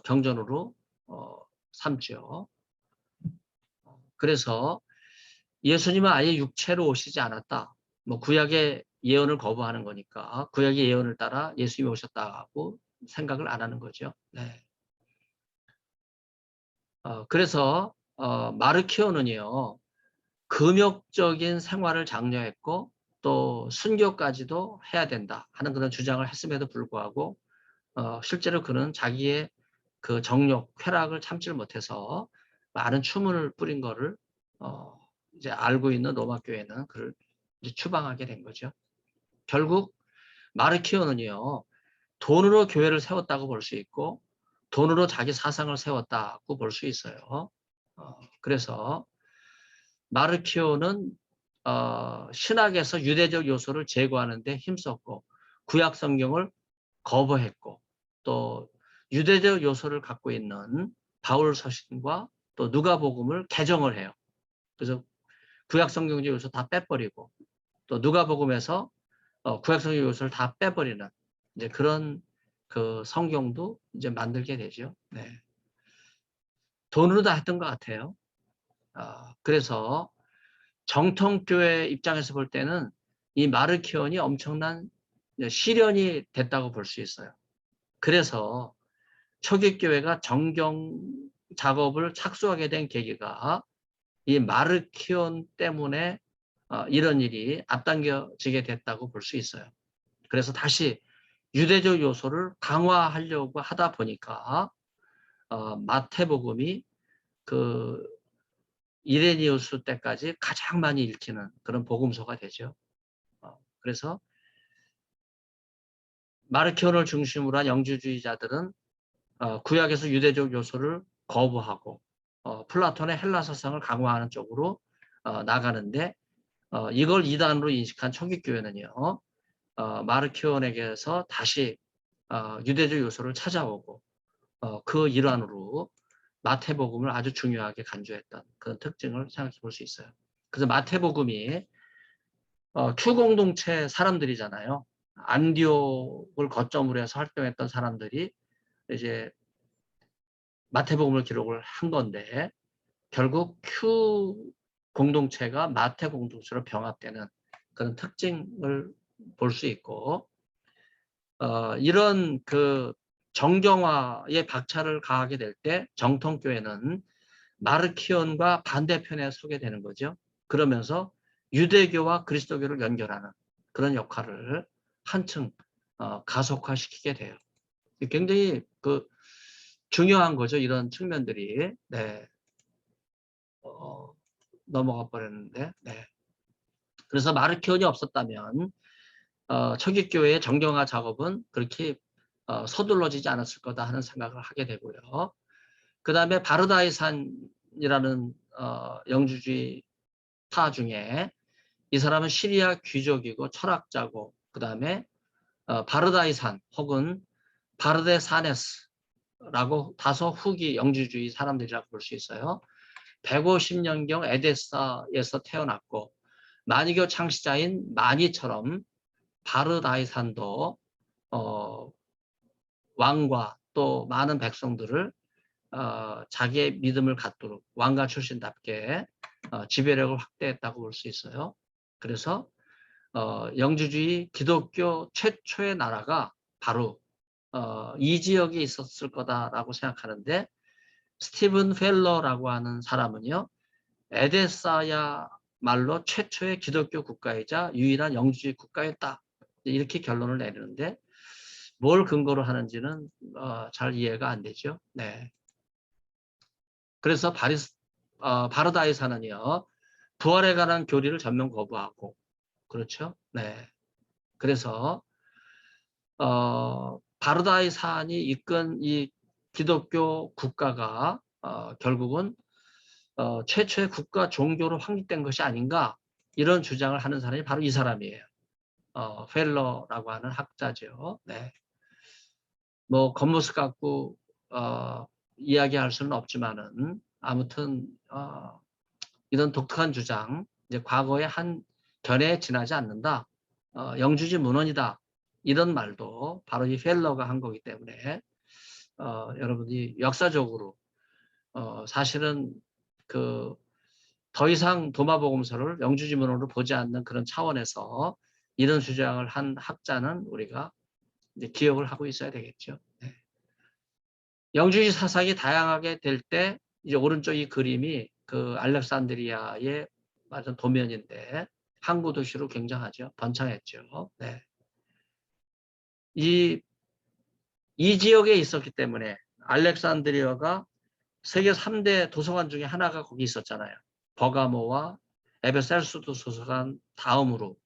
Speaker 1: 경전으로 삼죠. 그래서 예수님은 아예 육체로 오시지 않았다. 뭐 구약의 예언을 거부하는 거니까 구약의 예언을 따라 예수님이 오셨다고 생각을 안 하는 거죠. 네. 그래서 마르키오는요. 금욕적인 생활을 장려했고 또 순교까지도 해야 된다 하는 그런 주장을 했음에도 불구하고 실제로 그는 자기의 그 정욕, 쾌락을 참지를 못해서 많은 추문을 뿌린 거를 이제 알고 있는 로마 교회는 그를 이제 추방하게 된 거죠. 결국 마르키오는요 돈으로 교회를 세웠다고 볼 수 있고 돈으로 자기 사상을 세웠다고 볼 수 있어요. 그래서 마르키오는 신학에서 유대적 요소를 제거하는 데 힘썼고 구약 성경을 거부했고 또 유대적 요소를 갖고 있는 바울 서신과 또 누가복음을 개정을 해요. 그래서 구약 성경적 요소 다 빼버리고 또 누가복음에서 구약 성경 요소를 다 빼버리는 이제 그런 그 성경도 이제 만들게 되죠. 네. 돈으로 다 했던 것 같아요. 그래서 정통교회 입장에서 볼 때는 이 마르키온이 엄청난 시련이 됐다고 볼 수 있어요. 그래서 초기교회가 정경 작업을 착수하게 된 계기가 이 마르키온 때문에 이런 일이 앞당겨지게 됐다고 볼 수 있어요. 그래서 다시 유대적 요소를 강화하려고 하다 보니까 마태복음이 그 이레니우스 때까지 가장 많이 읽히는 그런 복음서가 되죠. 그래서 마르키온을 중심으로 한 영주주의자들은 구약에서 유대적 요소를 거부하고 플라톤의 헬라 사상을 강화하는 쪽으로 나가는데 이걸 이단으로 인식한 초기교회는요. 마르키온에게서 다시 유대적 요소를 찾아오고 그 일환으로 마태복음을 아주 중요하게 간주했던 그런 특징을 생각해 볼 수 있어요. 그래서 마태복음이 추공동체 사람들이잖아요. 안디옥을 거점으로 해서 활동했던 사람들이 이제 마태복음을 기록을 한 건데 결국 큐 공동체가 마태 공동체로 병합되는 그런 특징을 볼 수 있고 이런 그 정경화의 박차를 가하게 될 때 정통교회는 마르키온과 반대편에 서게 되는 거죠. 그러면서 유대교와 그리스도교를 연결하는 그런 역할을 한층 가속화시키게 돼요. 굉장히 그 중요한 거죠. 이런 측면들이. 네. 넘어가 버렸는데. 네. 그래서 마르키온이 없었다면 초기교회의 정경화 작업은 그렇게 서둘러지지 않았을 거다 하는 생각을 하게 되고요. 그 다음에 바르다이산이라는 영주주의 파 중에 이 사람은 시리아 귀족이고 철학자고 그 다음에 바르다이산 혹은 바르데사네스라고 다소 후기 영주주의 사람들이라고 볼 수 있어요. 150년경 에데사에서 태어났고 마니교 창시자인 마니처럼 바르다이산도 왕과 또 많은 백성들을 자기의 믿음을 갖도록 왕가 출신답게 지배력을 확대했다고 볼 수 있어요. 그래서 영주주의 기독교 최초의 나라가 바로 이 지역에 있었을 거다라고 생각하는데 스티븐 펠러라고 하는 사람은요. 에데사야말로 최초의 기독교 국가이자 유일한 영주주의 국가였다. 이렇게 결론을 내리는데 뭘 근거로 하는지는 잘 이해가 안 되죠. 네. 그래서 바르다이산은요. 부활에 관한 교리를 전면 거부하고 그렇죠. 네. 그래서 바르다이산이 이끈 이 기독교 국가가 결국은 최초의 국가 종교로 확립된 것이 아닌가 이런 주장을 하는 사람이 바로 이 사람이에요. 펠러라고 하는 학자죠. 네. 뭐 겉모습 갖고 이야기할 수는 없지만은 아무튼 이런 독특한 주장, 이제 과거의 한 견해에 지나지 않는다. 영주지 문헌이다. 이런 말도 바로 이 펠러가 한 거기 때문에 여러분이 역사적으로 사실은 그 더 이상 도마복음서를 영주지 문헌으로 보지 않는 그런 차원에서 이런 주장을 한 학자는 우리가 이제 기억을 하고 있어야 되겠죠. 네. 영주주의 사상이 다양하게 될 때 이제 오른쪽 이 그림이 그 알렉산드리아의 맞은 도면인데 항구 도시로 굉장하죠. 번창했죠. 네. 이 지역에 있었기 때문에 알렉산드리아가 세계 3대 도서관 중에 하나가 거기 있었잖아요. 버가모와 에베셀수도 도서관 다음으로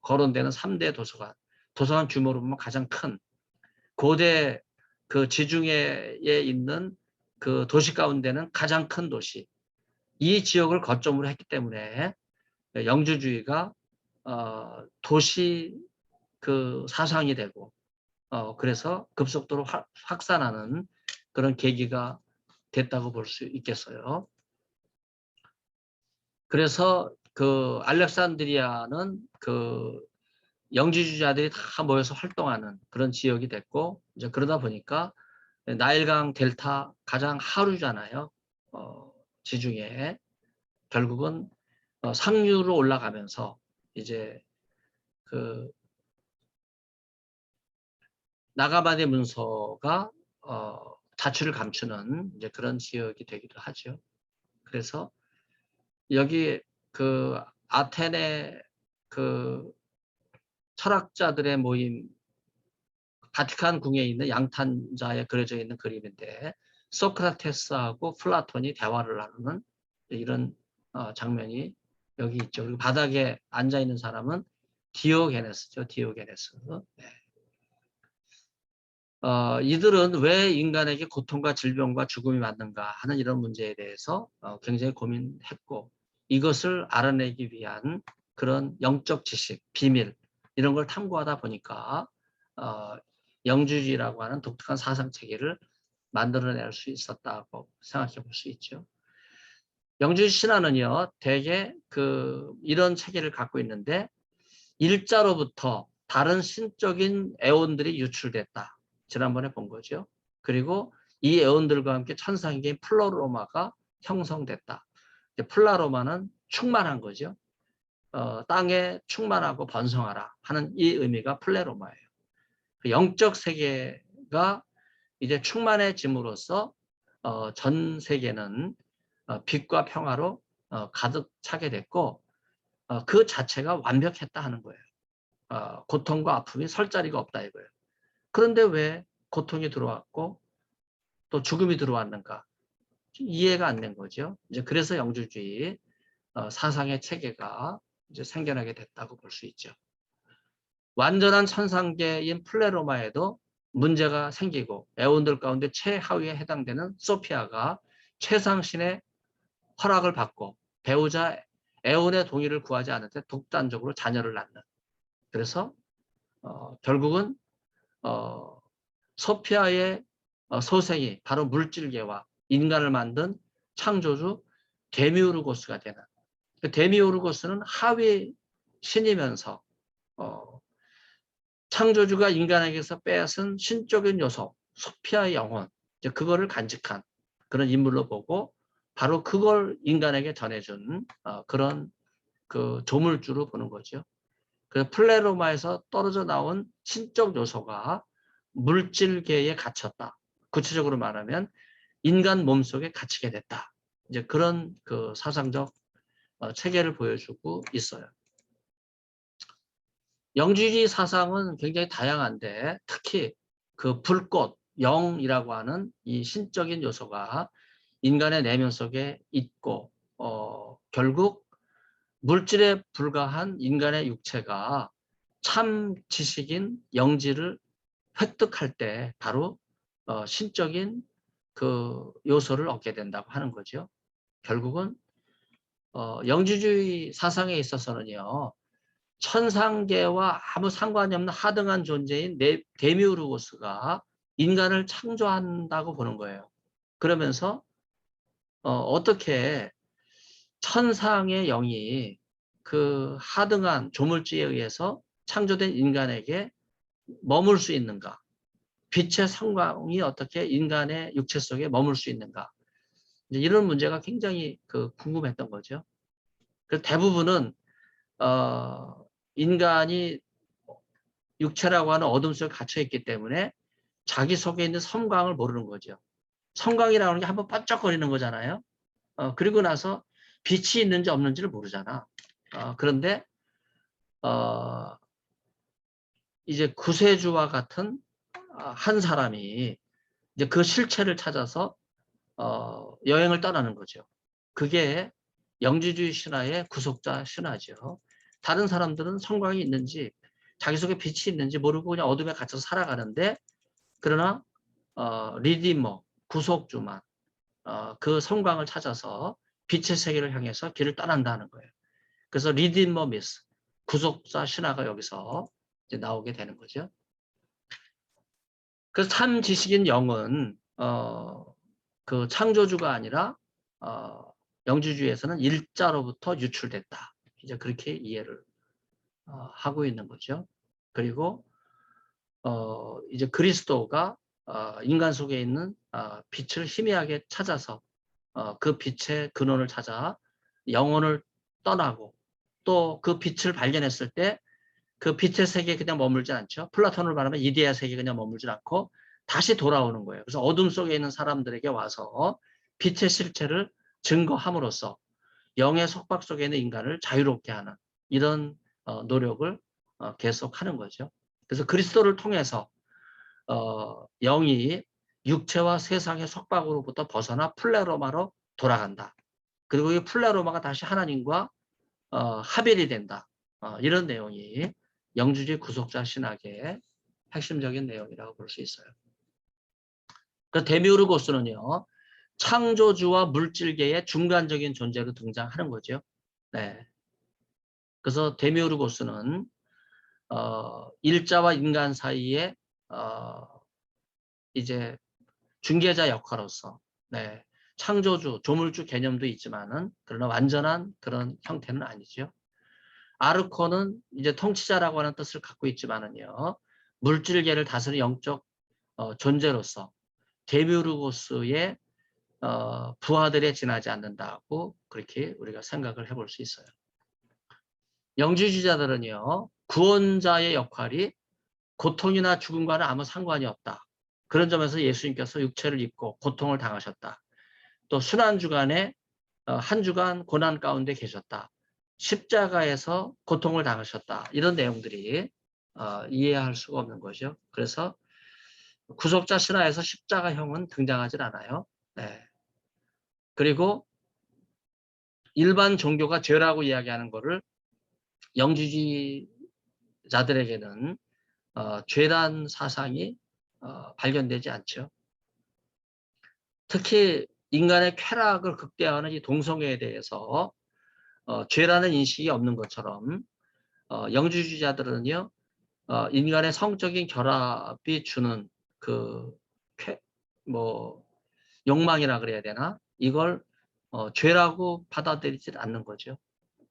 Speaker 1: 거론되는 3대 도서관. 도서관 규모로 보면 가장 큰 고대 그 지중해에 있는 그 도시 가운데는 가장 큰 도시. 이 지역을 거점으로 했기 때문에 영주주의가 도시 그 사상이 되고 그래서 급속도로 확산하는 그런 계기가 됐다고 볼 수 있겠어요. 그래서 그 알렉산드리아는 그 영지주의자들이 다 모여서 활동하는 그런 지역이 됐고, 이제 그러다 보니까 나일강 델타 가장 하류잖아요. 지중해. 결국은 상류로 올라가면서 이제 그 나가바네 문서가 자취를 감추는 이제 그런 지역이 되기도 하죠. 그래서 여기 그 아테네 그 철학자들의 모임, 바티칸 궁에 있는 양탄자에 그려져 있는 그림인데, 소크라테스하고 플라톤이 대화를 나누는 이런 장면이 여기 있죠. 그리고 바닥에 앉아 있는 사람은 디오게네스죠. 디오게네스. 네. 이들은 왜 인간에게 고통과 질병과 죽음이 맞는가 하는 이런 문제에 대해서 굉장히 고민했고, 이것을 알아내기 위한 그런 영적 지식, 비밀 이런 걸 탐구하다 보니까 영주주의라고 하는 독특한 사상 체계를 만들어낼 수 있었다고 생각해 볼 수 있죠. 영주주의 신화는요, 대개 이런 체계를 갖고 있는데, 일자로부터 다른 신적인 애원들이 유출됐다. 지난번에 본 거죠. 그리고 이 애원들과 함께 천상계인 플라로마가 형성됐다. 플라로마는 충만한 거죠. 땅에 충만하고 번성하라 하는 이 의미가 플레로마예요. 영적 세계가 이제 충만해짐으로써 전 세계는 빛과 평화로 가득 차게 됐고, 그 자체가 완벽했다 하는 거예요. 고통과 아픔이 설 자리가 없다 이거예요. 그런데 왜 고통이 들어왔고 또 죽음이 들어왔는가? 이해가 안 된 거죠. 이제 그래서 영주주의 사상의 체계가 이제 생겨나게 됐다고 볼 수 있죠. 완전한 천상계인 플레로마에도 문제가 생기고, 애원들 가운데 최하위에 해당되는 소피아가 최상신의 허락을 받고 배우자 애원의 동의를 구하지 않을 때 독단적으로 자녀를 낳는. 그래서 결국은 소피아의 소생이 바로 물질계와 인간을 만든 창조주 데미우르고스가 되는. 데미우르고스는 하위 신이면서 창조주가 인간에게서 빼앗은 신적인 요소, 소피아의 영혼, 그거를 간직한 그런 인물로 보고, 바로 그걸 인간에게 전해준 그런 그 조물주로 보는 거죠. 그 플레로마에서 떨어져 나온 신적 요소가 물질계에 갇혔다. 구체적으로 말하면 인간 몸속에 갇히게 됐다. 이제 그런 그 사상적 체계를 보여주고 있어요. 영주주의 사상은 굉장히 다양한데, 특히 그 불꽃, 영이라고 하는 이 신적인 요소가 인간의 내면 속에 있고, 결국 물질에 불과한 인간의 육체가 참 지식인 영지를 획득할 때 바로 신적인 그 요소를 얻게 된다고 하는 거죠. 결국은 영주주의 사상에 있어서는요, 천상계와 아무 상관이 없는 하등한 존재인 데미우르고스가 인간을 창조한다고 보는 거예요. 그러면서 어떻게 천상의 영이 그 하등한 조물주에 의해서 창조된 인간에게 머물 수 있는가? 빛의 성광이 어떻게 인간의 육체 속에 머물 수 있는가? 이런 문제가 굉장히 궁금했던 거죠. 그 대부분은 인간이 육체라고 하는 어둠 속에 갇혀 있기 때문에 자기 속에 있는 섬광을 모르는 거죠. 섬광이라는 게 한번 반짝거리는 거잖아요. 그리고 나서 빛이 있는지 없는지를 모르잖아. 그런데 이제 구세주와 같은 한 사람이 이제 그 실체를 찾아서 여행을 떠나는 거죠. 그게 영지주의 신화의 구속자 신화죠. 다른 사람들은 성광이 있는지 자기 속에 빛이 있는지 모르고 그냥 어둠에 갇혀서 살아가는데, 그러나 리디머, 구속주만 그 성광을 찾아서 빛의 세계를 향해서 길을 떠난다는 거예요. 그래서 리디머 미스, 구속자 신화가 여기서 이제 나오게 되는 거죠. 그래서 참 지식인 영은 그 창조주가 아니라 영주주의에서는 일자로부터 유출됐다. 이제 그렇게 이해를 하고 있는 거죠. 그리고 이제 그리스도가 인간 속에 있는 빛을 희미하게 찾아서 그 빛의 근원을 찾아 영혼을 떠나고 또 그 빛을 발견했을 때 그 빛의 세계에 그냥 머물지 않죠. 플라톤을 말하면 이데아 세계에 그냥 머물지 않고 다시 돌아오는 거예요. 그래서 어둠 속에 있는 사람들에게 와서 빛의 실체를 증거함으로써 영의 속박 속에 있는 인간을 자유롭게 하는 이런 노력을 계속하는 거죠. 그래서 그리스도를 통해서 영이 육체와 세상의 속박으로부터 벗어나 플레로마로 돌아간다. 그리고 이 플레로마가 다시 하나님과 합일이 된다. 이런 내용이 영주주의 구속자 신학의 핵심적인 내용이라고 볼 수 있어요. 그 데미우르고스는요, 창조주와 물질계의 중간적인 존재로 등장하는 거죠. 네. 그래서 데미우르고스는 일자와 인간 사이에 이제 중개자 역할로서 네, 창조주, 조물주 개념도 있지만은 그러나 완전한 그런 형태는 아니죠. 아르코는 이제 통치자라고 하는 뜻을 갖고 있지만은요, 물질계를 다스리는 영적 존재로서 데미우르고스의 부하들에 지나지 않는다고 그렇게 우리가 생각을 해볼 수 있어요. 영주주의자들은요, 구원자의 역할이 고통이나 죽음과는 아무 상관이 없다. 그런 점에서 예수님께서 육체를 입고 고통을 당하셨다. 또 순환주간에 한 주간 고난 가운데 계셨다. 십자가에서 고통을 당하셨다. 이런 내용들이 이해할 수가 없는 거죠. 그래서 구속자 신화에서 십자가형은 등장하지 않아요. 네. 그리고 일반 종교가 죄라고 이야기하는 것을 영주주의자들에게는 죄란 사상이 발견되지 않죠. 특히 인간의 쾌락을 극대화하는 이 동성애에 대해서 죄라는 인식이 없는 것처럼 영주주의자들은요, 인간의 성적인 결합이 주는 그 뭐 욕망이라 그래야 되나? 이걸 죄라고 받아들이지 않는 거죠.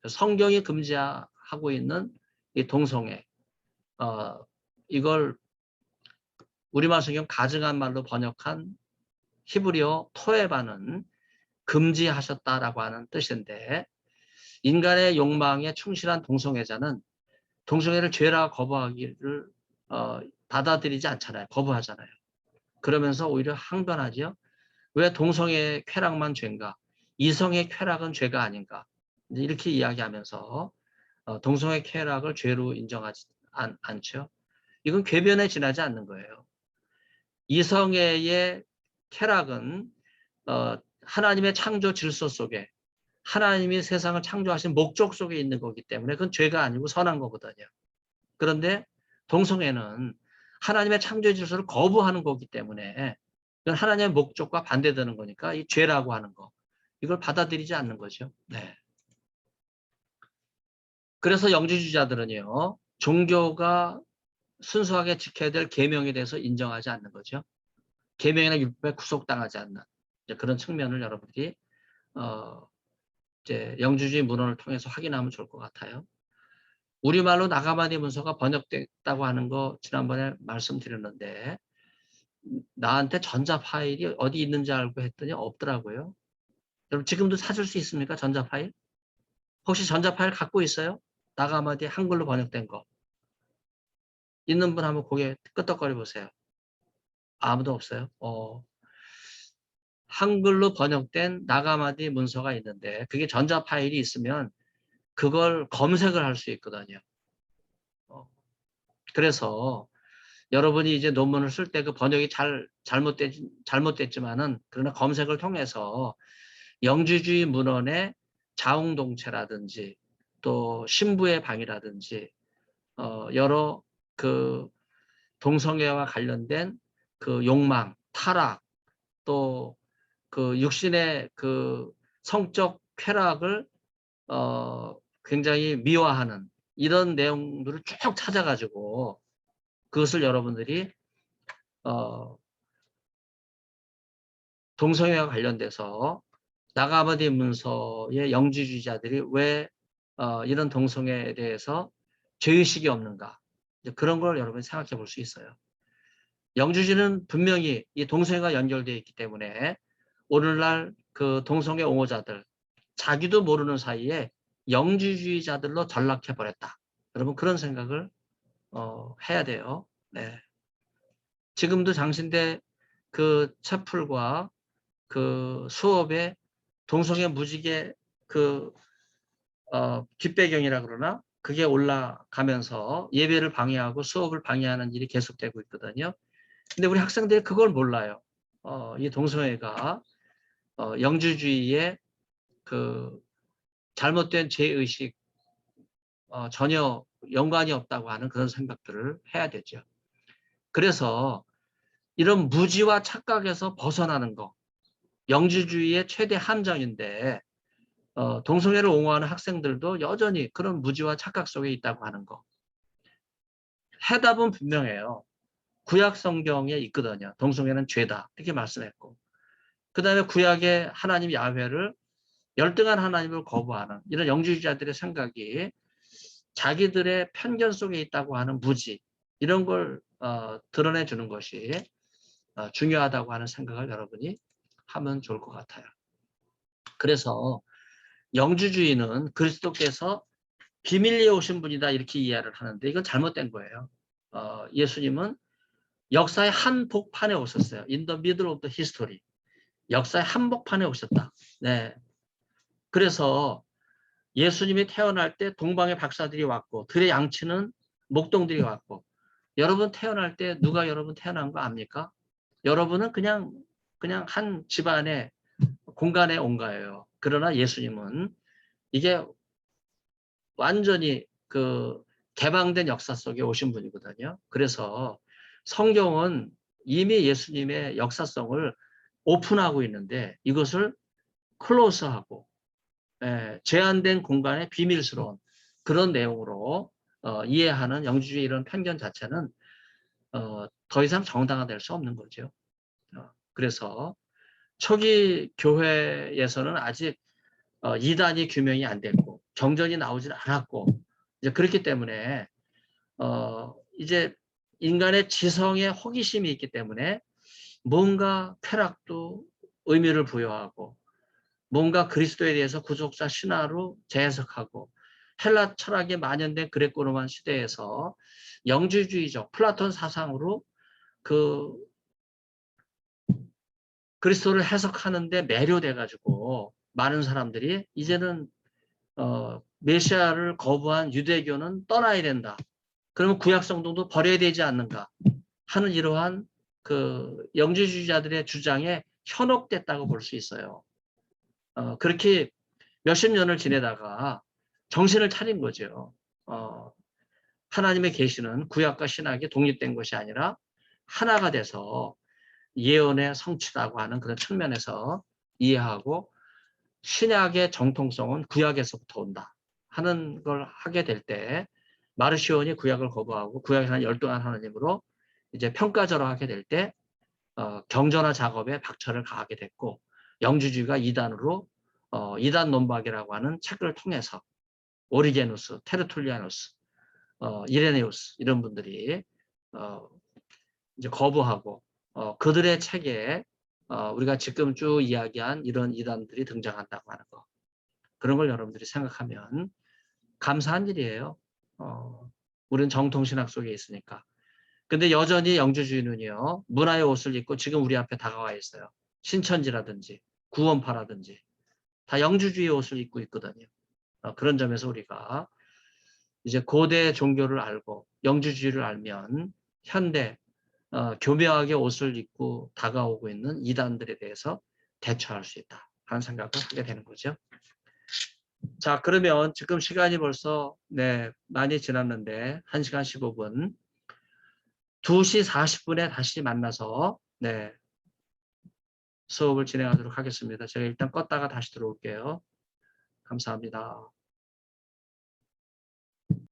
Speaker 1: 성경이 금지하고 있는 이 동성애, 이걸 우리말 성경 가증한 말로 번역한 히브리어 토에바는 금지하셨다라고 하는 뜻인데, 인간의 욕망에 충실한 동성애자는 동성애를 죄라 거부하기를 받아들이지 않잖아요. 거부하잖아요. 그러면서 오히려 항변하죠. 왜 동성애 쾌락만 죄인가? 이성의 쾌락은 죄가 아닌가? 이렇게 이야기하면서 동성애 쾌락을 죄로 인정하지 않죠. 이건 궤변에 지나지 않는 거예요. 이성애의 쾌락은 하나님의 창조 질서 속에 하나님이 세상을 창조하신 목적 속에 있는 거기 때문에 그건 죄가 아니고 선한 거거든요. 그런데 동성애는 하나님의 창조 질서를 거부하는 거기 때문에 그건 하나님의 목적과 반대되는 거니까 이 죄라고 하는 거, 이걸 받아들이지 않는 거죠. 네. 그래서 영주주의자들은요, 종교가 순수하게 지켜야 될 계명에 대해서 인정하지 않는 거죠. 계명이나 율법에 구속당하지 않는 그런 측면을 여러분들이 이제 영주주의 문헌을 통해서 확인하면 좋을 것 같아요. 우리말로 나가마니 문서가 번역됐다고 하는 거 지난번에 말씀드렸는데 나한테 전자 파일이 어디 있는지 알고 했더니 없더라고요. 여러분 지금도 찾을 수 있습니까? 전자 파일? 혹시 전자 파일 갖고 있어요? 나가마니 한글로 번역된 거. 있는 분 한번 고개 끄덕거려 보세요. 아무도 없어요? 한글로 번역된 나가마니 문서가 있는데 그게 전자 파일이 있으면 그걸 검색을 할 수 있거든요. 그래서 여러분이 이제 논문을 쓸 때 그 번역이 잘못됐지만은 그러나 검색을 통해서 영주주의 문헌의 자웅동체라든지 또 신부의 방이라든지 여러 그 동성애와 관련된 그 욕망, 타락 또 그 육신의 그 성적 쾌락을 굉장히 미화하는 이런 내용들을 쭉 찾아가지고 그것을 여러분들이 동성애와 관련돼서 나가바디 문서의 영주주의자들이 왜 이런 동성애에 대해서 죄의식이 없는가, 그런 걸 여러분이 생각해 볼 수 있어요. 영주주의는 분명히 이 동성애가 연결되어 있기 때문에 오늘날 그 동성애 옹호자들 자기도 모르는 사이에 영주주의자들로 전락해 버렸다. 여러분 그런 생각을 해야 돼요. 네. 지금도 장신대 그 채플과 그 수업에 동성애 무지개 그 뒷배경이라 그러나 그게 올라가면서 예배를 방해하고 수업을 방해하는 일이 계속되고 있거든요. 근데 우리 학생들이 그걸 몰라요. 이 동성애가 영주주의의 그 잘못된 죄의식 전혀 연관이 없다고 하는 그런 생각들을 해야 되죠. 그래서 이런 무지와 착각에서 벗어나는 거, 영주주의의 최대 함정인데 동성애를 옹호하는 학생들도 여전히 그런 무지와 착각 속에 있다고 하는 거. 해답은 분명해요. 구약 성경에 있거든요. 동성애는 죄다 이렇게 말씀했고, 그 다음에 구약의 하나님 야훼를 열등한 하나님을 거부하는 이런 영주주의자들의 생각이 자기들의 편견 속에 있다고 하는 무지, 이런 걸 드러내주는 것이 중요하다고 하는 생각을 여러분이 하면 좋을 것 같아요. 그래서 영주주의는 그리스도께서 비밀리에 오신 분이다 이렇게 이해를 하는데 이건 잘못된 거예요. 예수님은 역사의 한복판에 오셨어요. In the middle of the history. 역사의 한복판에 오셨다. 네. 그래서 예수님이 태어날 때 동방의 박사들이 왔고 들의 양치는 목동들이 왔고, 여러분 태어날 때 누가 여러분 태어난 거 압니까? 여러분은 그냥 한 집안의 공간에 온 거예요. 그러나 예수님은 이게 완전히 그 개방된 역사 속에 오신 분이거든요. 그래서 성경은 이미 예수님의 역사성을 오픈하고 있는데 이것을 클로즈하고 제한된 공간의 비밀스러운 그런 내용으로 이해하는 영주주의 이런 편견 자체는 더 이상 정당화될 수 없는 거죠. 그래서 초기 교회에서는 아직 이단이 규명이 안 됐고 경전이 나오질 않았고, 이제 그렇기 때문에 이제 인간의 지성에 호기심이 있기 때문에 뭔가 쾌락도 의미를 부여하고 뭔가 그리스도에 대해서 구속사 신화로 재해석하고, 헬라 철학에 만연된 그레코 로만 시대에서 영주주의적 플라톤 사상으로 그 그리스도를 해석하는데 매료돼 가지고 많은 사람들이 이제는 메시아를 거부한 유대교는 떠나야 된다. 그러면 구약 성경도 버려야 되지 않는가 하는 이러한 그 영주주의자들의 주장에 현혹됐다고 볼 수 있어요. 그렇게 몇십 년을 지내다가 정신을 차린 거죠. 하나님의 계시는 구약과 신약이 독립된 것이 아니라 하나가 돼서 예언의 성취라고 하는 그런 측면에서 이해하고 신약의 정통성은 구약에서부터 온다 하는 걸 하게 될 때 마르시온이 구약을 거부하고 구약에서 열등한 하나님으로 이제 평가절하하게 될 때 경전화 작업에 박차를 가하게 됐고, 영주주의가 이단으로 이단 논박이라고 하는 책을 통해서 오리게누스, 테르툴리아누스, 이레네우스 이런 분들이 이제 거부하고 그들의 책에 우리가 지금 쭉 이야기한 이런 이단들이 등장한다고 하는 거, 그런 걸 여러분들이 생각하면 감사한 일이에요. 우리는 정통신학 속에 있으니까. 근데 여전히 영주주의는요, 문화의 옷을 입고 지금 우리 앞에 다가와 있어요. 신천지라든지 구원파라든지 다 영주주의 옷을 입고 있거든요. 그런 점에서 우리가 이제 고대 종교를 알고 영주주의를 알면 현대 교묘하게 옷을 입고 다가오고 있는 이단들에 대해서 대처할 수 있다 하는 생각을 하게 되는 거죠. 자, 그러면 지금 시간이 벌써 많이 지났는데 1시간 15분, 2시 40분에 다시 만나서 수업을 진행하도록 하겠습니다. 제가 일단 껐다가 다시 들어올게요. 감사합니다.